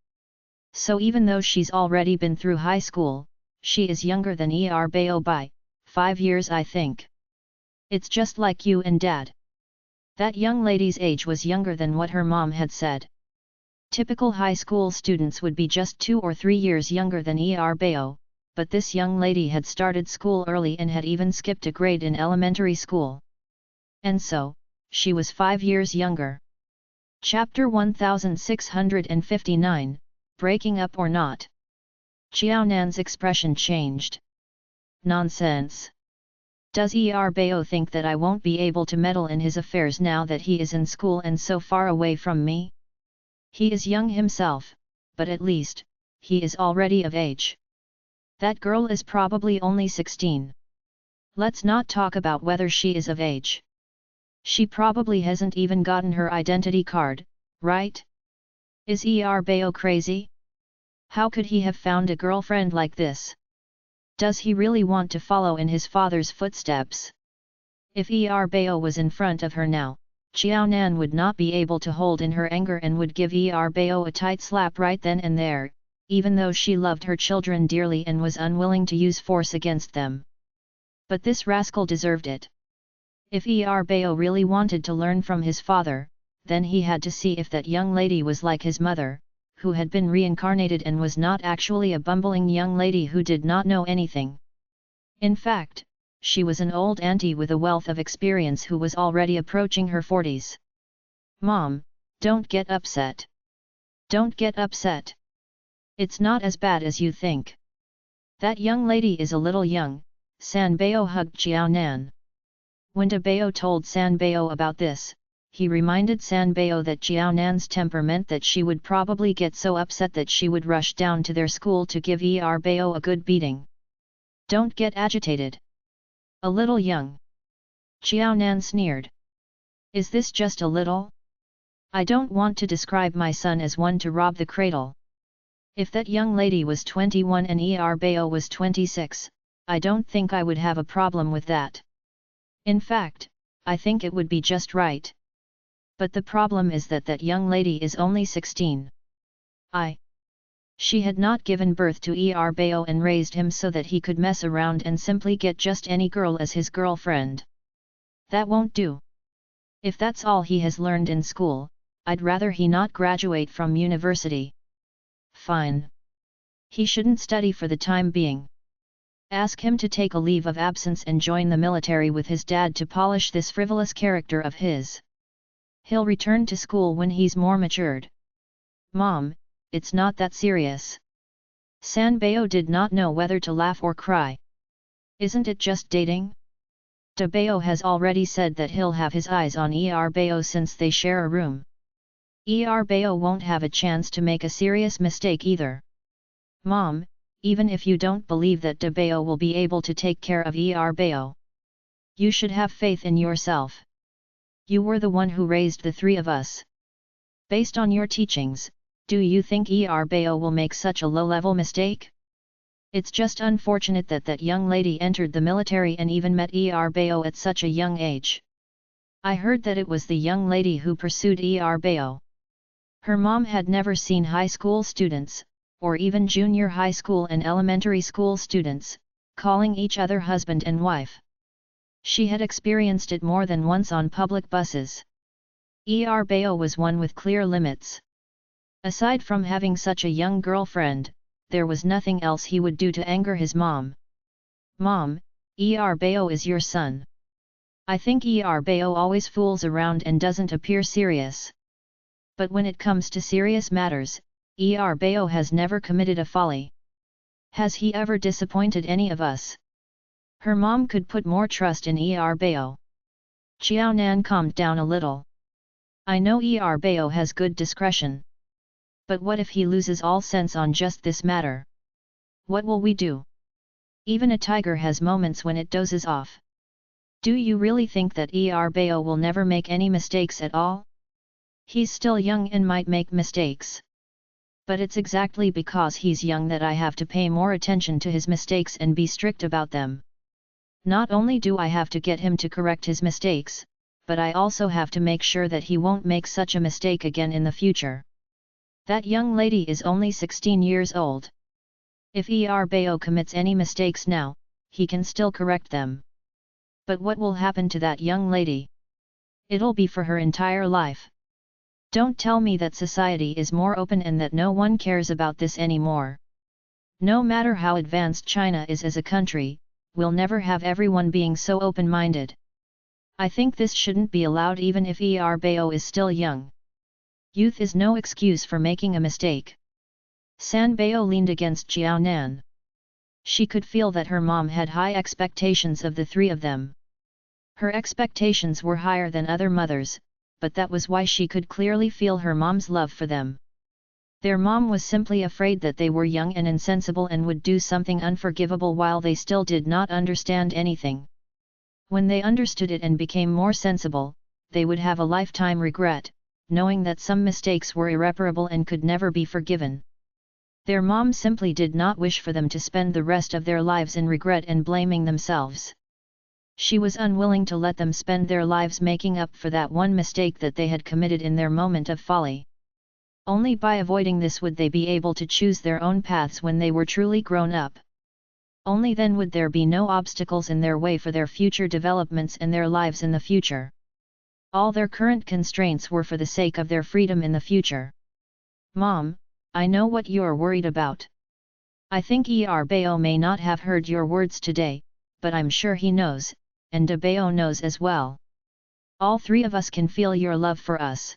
So even though she's already been through high school, she is younger than Bao by 5 years, I think. It's just like you and Dad. That young lady's age was younger than what her mom had said. Typical high school students would be just 2 or 3 years younger than Bao, but this young lady had started school early and had even skipped a grade in elementary school. And so, she was 5 years younger. Chapter 1659, Breaking Up or Not. Xiaonan's expression changed. Nonsense. Does Bao think that I won't be able to meddle in his affairs now that he is in school and so far away from me? He is young himself, but at least, he is already of age. That girl is probably only 16. Let's not talk about whether she is of age. She probably hasn't even gotten her identity card, right? Is Bao crazy? How could he have found a girlfriend like this? Does he really want to follow in his father's footsteps? If Bao was in front of her now, Xiaonan would not be able to hold in her anger and would give Bao a tight slap right then and there, even though she loved her children dearly and was unwilling to use force against them. But this rascal deserved it. If Bao really wanted to learn from his father, then he had to see if that young lady was like his mother, who had been reincarnated and was not actually a bumbling young lady who did not know anything. In fact, she was an old auntie with a wealth of experience who was already approaching her 40s. Mom, don't get upset. Don't get upset. It's not as bad as you think. That young lady is a little young. San Bao hugged Xiaonan. When De Bao told San Bao about this, he reminded San Bao that Xiaonan's temper meant that she would probably get so upset that she would rush down to their school to give Bao a good beating. Don't get agitated. A little young. Xiaonan sneered. Is this just a little? I don't want to describe my son as one to rob the cradle. If that young lady was 21 and Bao was 26, I don't think I would have a problem with that. In fact, I think it would be just right. But the problem is that that young lady is only 16. She had not given birth to Bao and raised him so that he could mess around and simply get just any girl as his girlfriend. That won't do. If that's all he has learned in school, I'd rather he not graduate from university. Fine. He shouldn't study for the time being. Ask him to take a leave of absence and join the military with his dad to polish this frivolous character of his. He'll return to school when he's more matured. Mom, it's not that serious. San Bao did not know whether to laugh or cry. Isn't it just dating? De Bao has already said that he'll have his eyes on Bao since they share a room. Bao won't have a chance to make a serious mistake either. Mom, even if you don't believe that Debeo will be able to take care of Beo, you should have faith in yourself. You were the one who raised the three of us. Based on your teachings, do you think Beo will make such a low-level mistake? It's just unfortunate that that young lady entered the military and even met Beo at such a young age. I heard that it was the young lady who pursued Beo. Her mom had never seen high school students, or even junior high school and elementary school students, calling each other husband and wife. She had experienced it more than once on public buses. Beo was one with clear limits. Aside from having such a young girlfriend, there was nothing else he would do to anger his mom. Mom, Beo is your son. I think Beo always fools around and doesn't appear serious. But when it comes to serious matters, Beo has never committed a folly. Has he ever disappointed any of us? Her mom could put more trust in Beo. Xiao Nan calmed down a little. I know Beo has good discretion. But what if he loses all sense on just this matter? What will we do? Even a tiger has moments when it dozes off. Do you really think that Beo will never make any mistakes at all? He's still young and might make mistakes. But it's exactly because he's young that I have to pay more attention to his mistakes and be strict about them. Not only do I have to get him to correct his mistakes, but I also have to make sure that he won't make such a mistake again in the future. That young lady is only 16 years old. If Beo commits any mistakes now, he can still correct them. But what will happen to that young lady? It'll be for her entire life. Don't tell me that society is more open and that no one cares about this anymore. No matter how advanced China is as a country, we'll never have everyone being so open-minded. I think this shouldn't be allowed even if Beo is still young. Youth is no excuse for making a mistake. San Bao leaned against Xiao Nan. She could feel that her mom had high expectations of the three of them. Her expectations were higher than other mothers, but that was why she could clearly feel her mom's love for them. Their mom was simply afraid that they were young and insensible and would do something unforgivable while they still did not understand anything. When they understood it and became more sensible, they would have a lifetime regret, knowing that some mistakes were irreparable and could never be forgiven. Their mom simply did not wish for them to spend the rest of their lives in regret and blaming themselves. She was unwilling to let them spend their lives making up for that one mistake that they had committed in their moment of folly. Only by avoiding this would they be able to choose their own paths when they were truly grown up. Only then would there be no obstacles in their way for their future developments and their lives in the future. All their current constraints were for the sake of their freedom in the future. Mom, I know what you're worried about. I think Beo may not have heard your words today, but I'm sure he knows, and Debeo knows as well. All three of us can feel your love for us.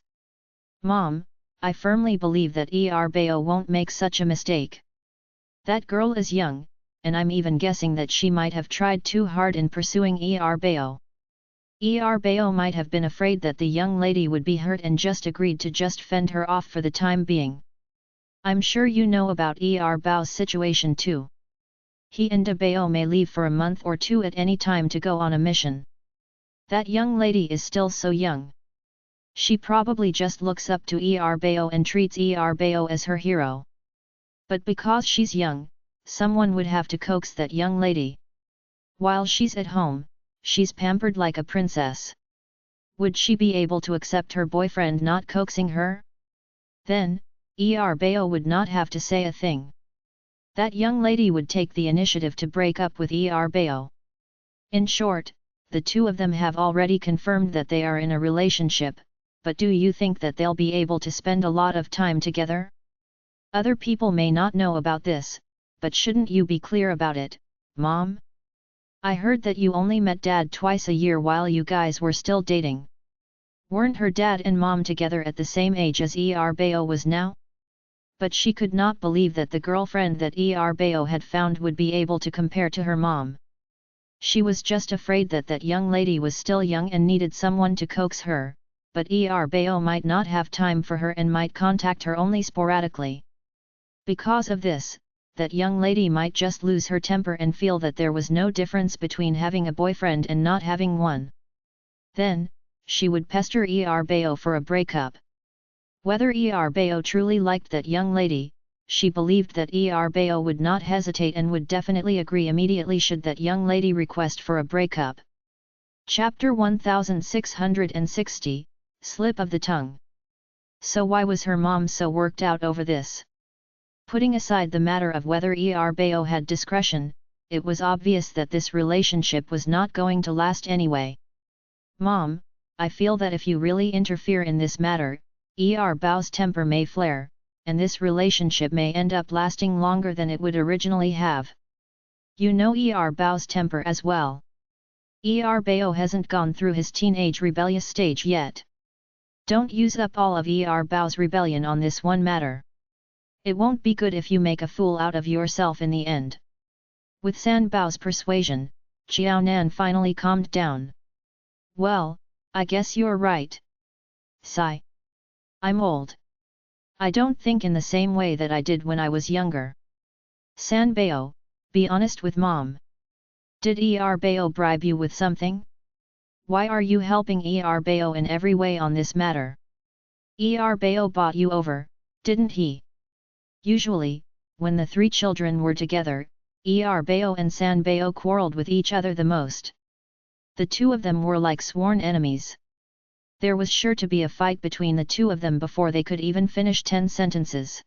Mom, I firmly believe that Beo won't make such a mistake. That girl is young, and I'm even guessing that she might have tried too hard in pursuing Beo. Beo might have been afraid that the young lady would be hurt and just agreed to just fend her off for the time being. I'm sure you know about Beo's situation too. He and Debeo may leave for a month or two at any time to go on a mission. That young lady is still so young. She probably just looks up to Beo and treats Beo as her hero. But because she's young, someone would have to coax that young lady. While she's at home, she's pampered like a princess. Would she be able to accept her boyfriend not coaxing her? Then, Beo would not have to say a thing. That young lady would take the initiative to break up with Beo. In short, the two of them have already confirmed that they are in a relationship, but do you think that they'll be able to spend a lot of time together? Other people may not know about this, but shouldn't you be clear about it, Mom? I heard that you only met Dad twice a year while you guys were still dating. Weren't her dad and mom together at the same age as Beo was now? But she could not believe that the girlfriend that Beo had found would be able to compare to her mom. She was just afraid that that young lady was still young and needed someone to coax her, but Beo might not have time for her and might contact her only sporadically. Because of this, that young lady might just lose her temper and feel that there was no difference between having a boyfriend and not having one. Then, she would pester Bao for a breakup. Whether Bao truly liked that young lady, she believed that Bao would not hesitate and would definitely agree immediately should that young lady request for a breakup. Chapter 1660, Slip of the Tongue. So why was her mom so worked out over this? Putting aside the matter of whether Bao had discretion, it was obvious that this relationship was not going to last anyway. Mom, I feel that if you really interfere in this matter, Bao's temper may flare, and this relationship may end up lasting longer than it would originally have. You know Bao's temper as well. Bao hasn't gone through his teenage rebellious stage yet. Don't use up all of Bao's rebellion on this one matter. It won't be good if you make a fool out of yourself in the end. With San Bao's persuasion, Qiaonan finally calmed down. Well, I guess you're right. Sigh. I'm old. I don't think in the same way that I did when I was younger. San Bao, be honest with Mom. Did Bao bribe you with something? Why are you helping Bao in every way on this matter? Bao bought you over, didn't he? Usually, when the three children were together, Bao and San Bao quarreled with each other the most. The two of them were like sworn enemies. There was sure to be a fight between the two of them before they could even finish 10 sentences.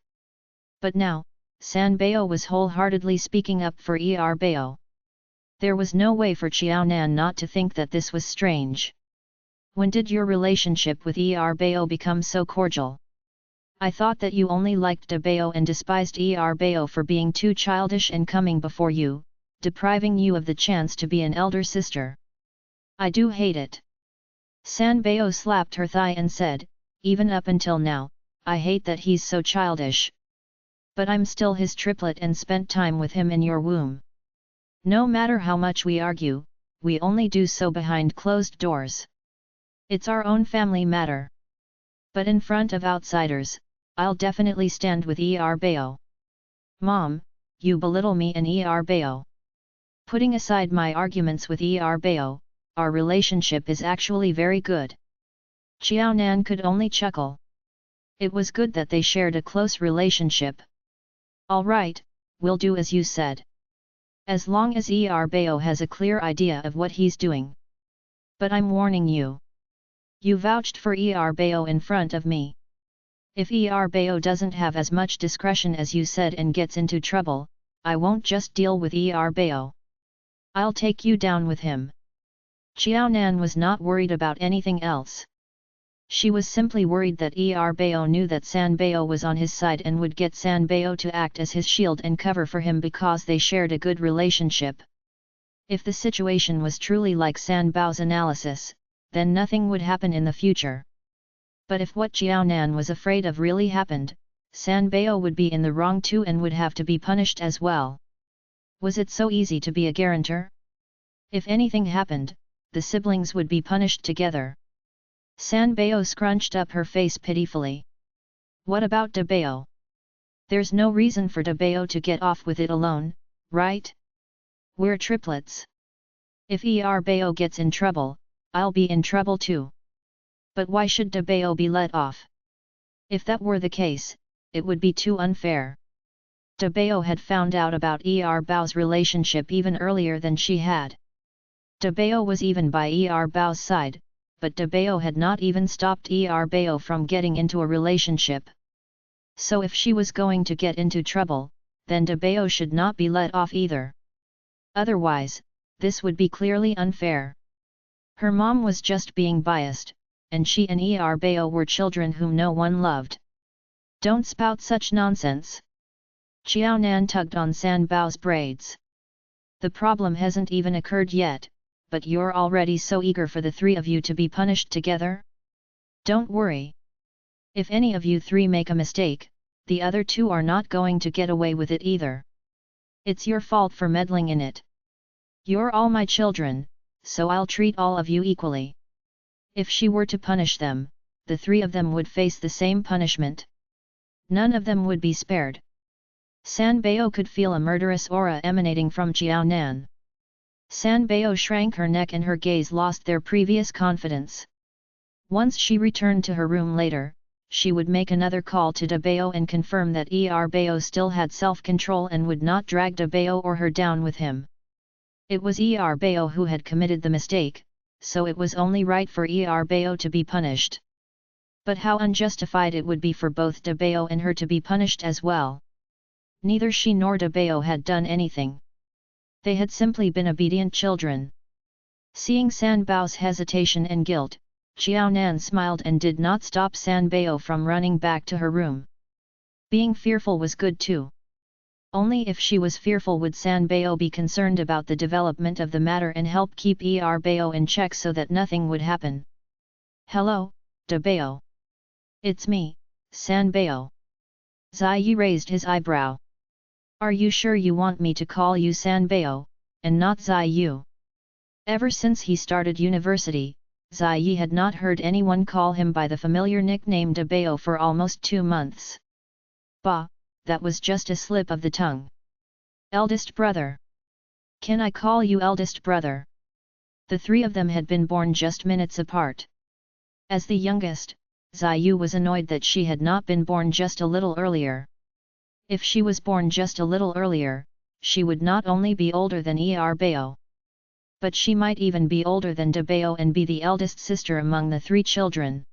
But now, San Bao was wholeheartedly speaking up for Bao. There was no way for Qiaonan not to think that this was strange. When did your relationship with Bao become so cordial? I thought that you only liked Bao and despised Bao for being too childish and coming before you, depriving you of the chance to be an elder sister. I do hate it. San Bao slapped her thigh and said, even up until now, I hate that he's so childish. But I'm still his triplet and spent time with him in your womb. No matter how much we argue, we only do so behind closed doors. It's our own family matter. But in front of outsiders, I'll definitely stand with Bao. Mom, you belittle me and Bao. Putting aside my arguments with Bao, our relationship is actually very good. Qiaonan could only chuckle. It was good that they shared a close relationship. All right, we'll do as you said. As long as Bao has a clear idea of what he's doing. But I'm warning you. You vouched for Bao in front of me. If Bao doesn't have as much discretion as you said and gets into trouble, I won't just deal with Bao. I'll take you down with him. Qiaonan was not worried about anything else. She was simply worried that Bao knew that San Bao was on his side and would get San Bao to act as his shield and cover for him because they shared a good relationship. If the situation was truly like San Bao's analysis, then nothing would happen in the future. But if what Qiaonan was afraid of really happened, San Bao would be in the wrong too and would have to be punished as well. Was it so easy to be a guarantor? If anything happened, the siblings would be punished together. San Bao scrunched up her face pitifully. What about Bao? There's no reason for Bao to get off with it alone, right? We're triplets. If Bao gets in trouble, I'll be in trouble too. But why should Bao be let off? If that were the case, it would be too unfair. Bao had found out about Bao's relationship even earlier than she had. Bao was even by Bao's side, but Bao had not even stopped Bao from getting into a relationship. So if she was going to get into trouble, then Bao should not be let off either. Otherwise, this would be clearly unfair. Her mom was just being biased, and she and Bao were children whom no one loved. Don't spout such nonsense. Qiaonan tugged on San Bao's braids. The problem hasn't even occurred yet, but you're already so eager for the three of you to be punished together? Don't worry. If any of you three make a mistake, the other two are not going to get away with it either. It's your fault for meddling in it. You're all my children, so I'll treat all of you equally. If she were to punish them, the three of them would face the same punishment. None of them would be spared. Sanbao could feel a murderous aura emanating from Jiaonan. Sanbao shrank her neck and her gaze lost their previous confidence. Once she returned to her room later, she would make another call to Dabao and confirm that Bao still had self-control and would not drag Dabao or her down with him. It was Bao who had committed the mistake, so it was only right for Bao to be punished. But how unjustified it would be for both Dabao and her to be punished as well. Neither she nor Dabao had done anything. They had simply been obedient children. Seeing Sanbao's hesitation and guilt, Jiaonan smiled and did not stop Sanbao from running back to her room. Being fearful was good too. Only if she was fearful would Sanbao be concerned about the development of the matter and help keep Bao in check so that nothing would happen. "Hello, Dabao. It's me, Sanbao." Ziyi raised his eyebrow. "Are you sure you want me to call you Sanbao, and not Ziyu?" Ever since he started university, Ziyi had not heard anyone call him by the familiar nickname Dabao for almost 2 months. "Bah, that was just a slip of the tongue. Eldest brother. Can I call you eldest brother?" The three of them had been born just minutes apart. As the youngest, Ziyu was annoyed that she had not been born just a little earlier. If she was born just a little earlier, she would not only be older than Bao, but she might even be older than Dabao and be the eldest sister among the 3 children.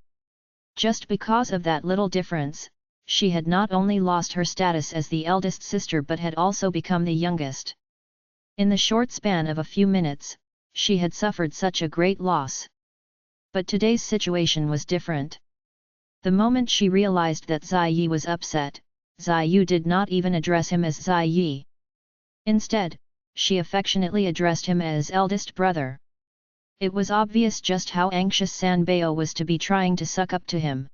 Just because of that little difference, she had not only lost her status as the eldest sister but had also become the youngest. In the short span of a few minutes, she had suffered such a great loss. But today's situation was different. The moment she realized that Ziyi was upset, Ziyu did not even address him as Ziyi. Instead, she affectionately addressed him as eldest brother. It was obvious just how anxious Sanbao was to be trying to suck up to him.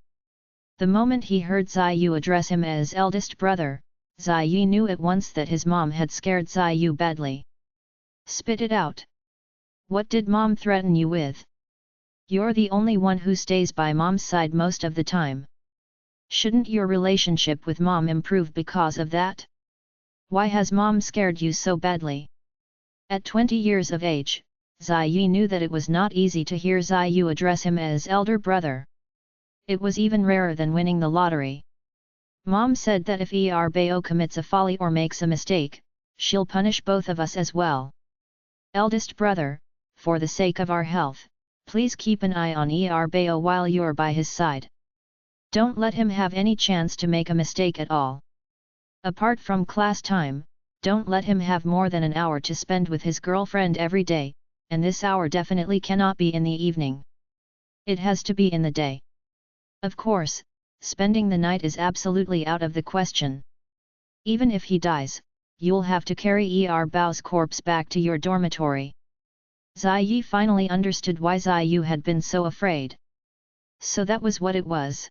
The moment he heard Ziyu address him as eldest brother, Ziyi knew at once that his mom had scared Ziyu badly. "Spit it out. What did mom threaten you with? You're the only one who stays by mom's side most of the time. Shouldn't your relationship with mom improve because of that? Why has mom scared you so badly?" At 20 years of age, Ziyi knew that it was not easy to hear Ziyu address him as elder brother. It was even rarer than winning the lottery. "Mom said that if Bao commits a folly or makes a mistake, she'll punish both of us as well. Eldest brother, for the sake of our health, please keep an eye on Bao while you're by his side. Don't let him have any chance to make a mistake at all. Apart from class time, don't let him have more than an hour to spend with his girlfriend every day, and this hour definitely cannot be in the evening. It has to be in the day. Of course, spending the night is absolutely out of the question. Even if he dies, you'll have to carry Bao's corpse back to your dormitory." Ziyi finally understood why Ziyu had been so afraid. So that was what it was.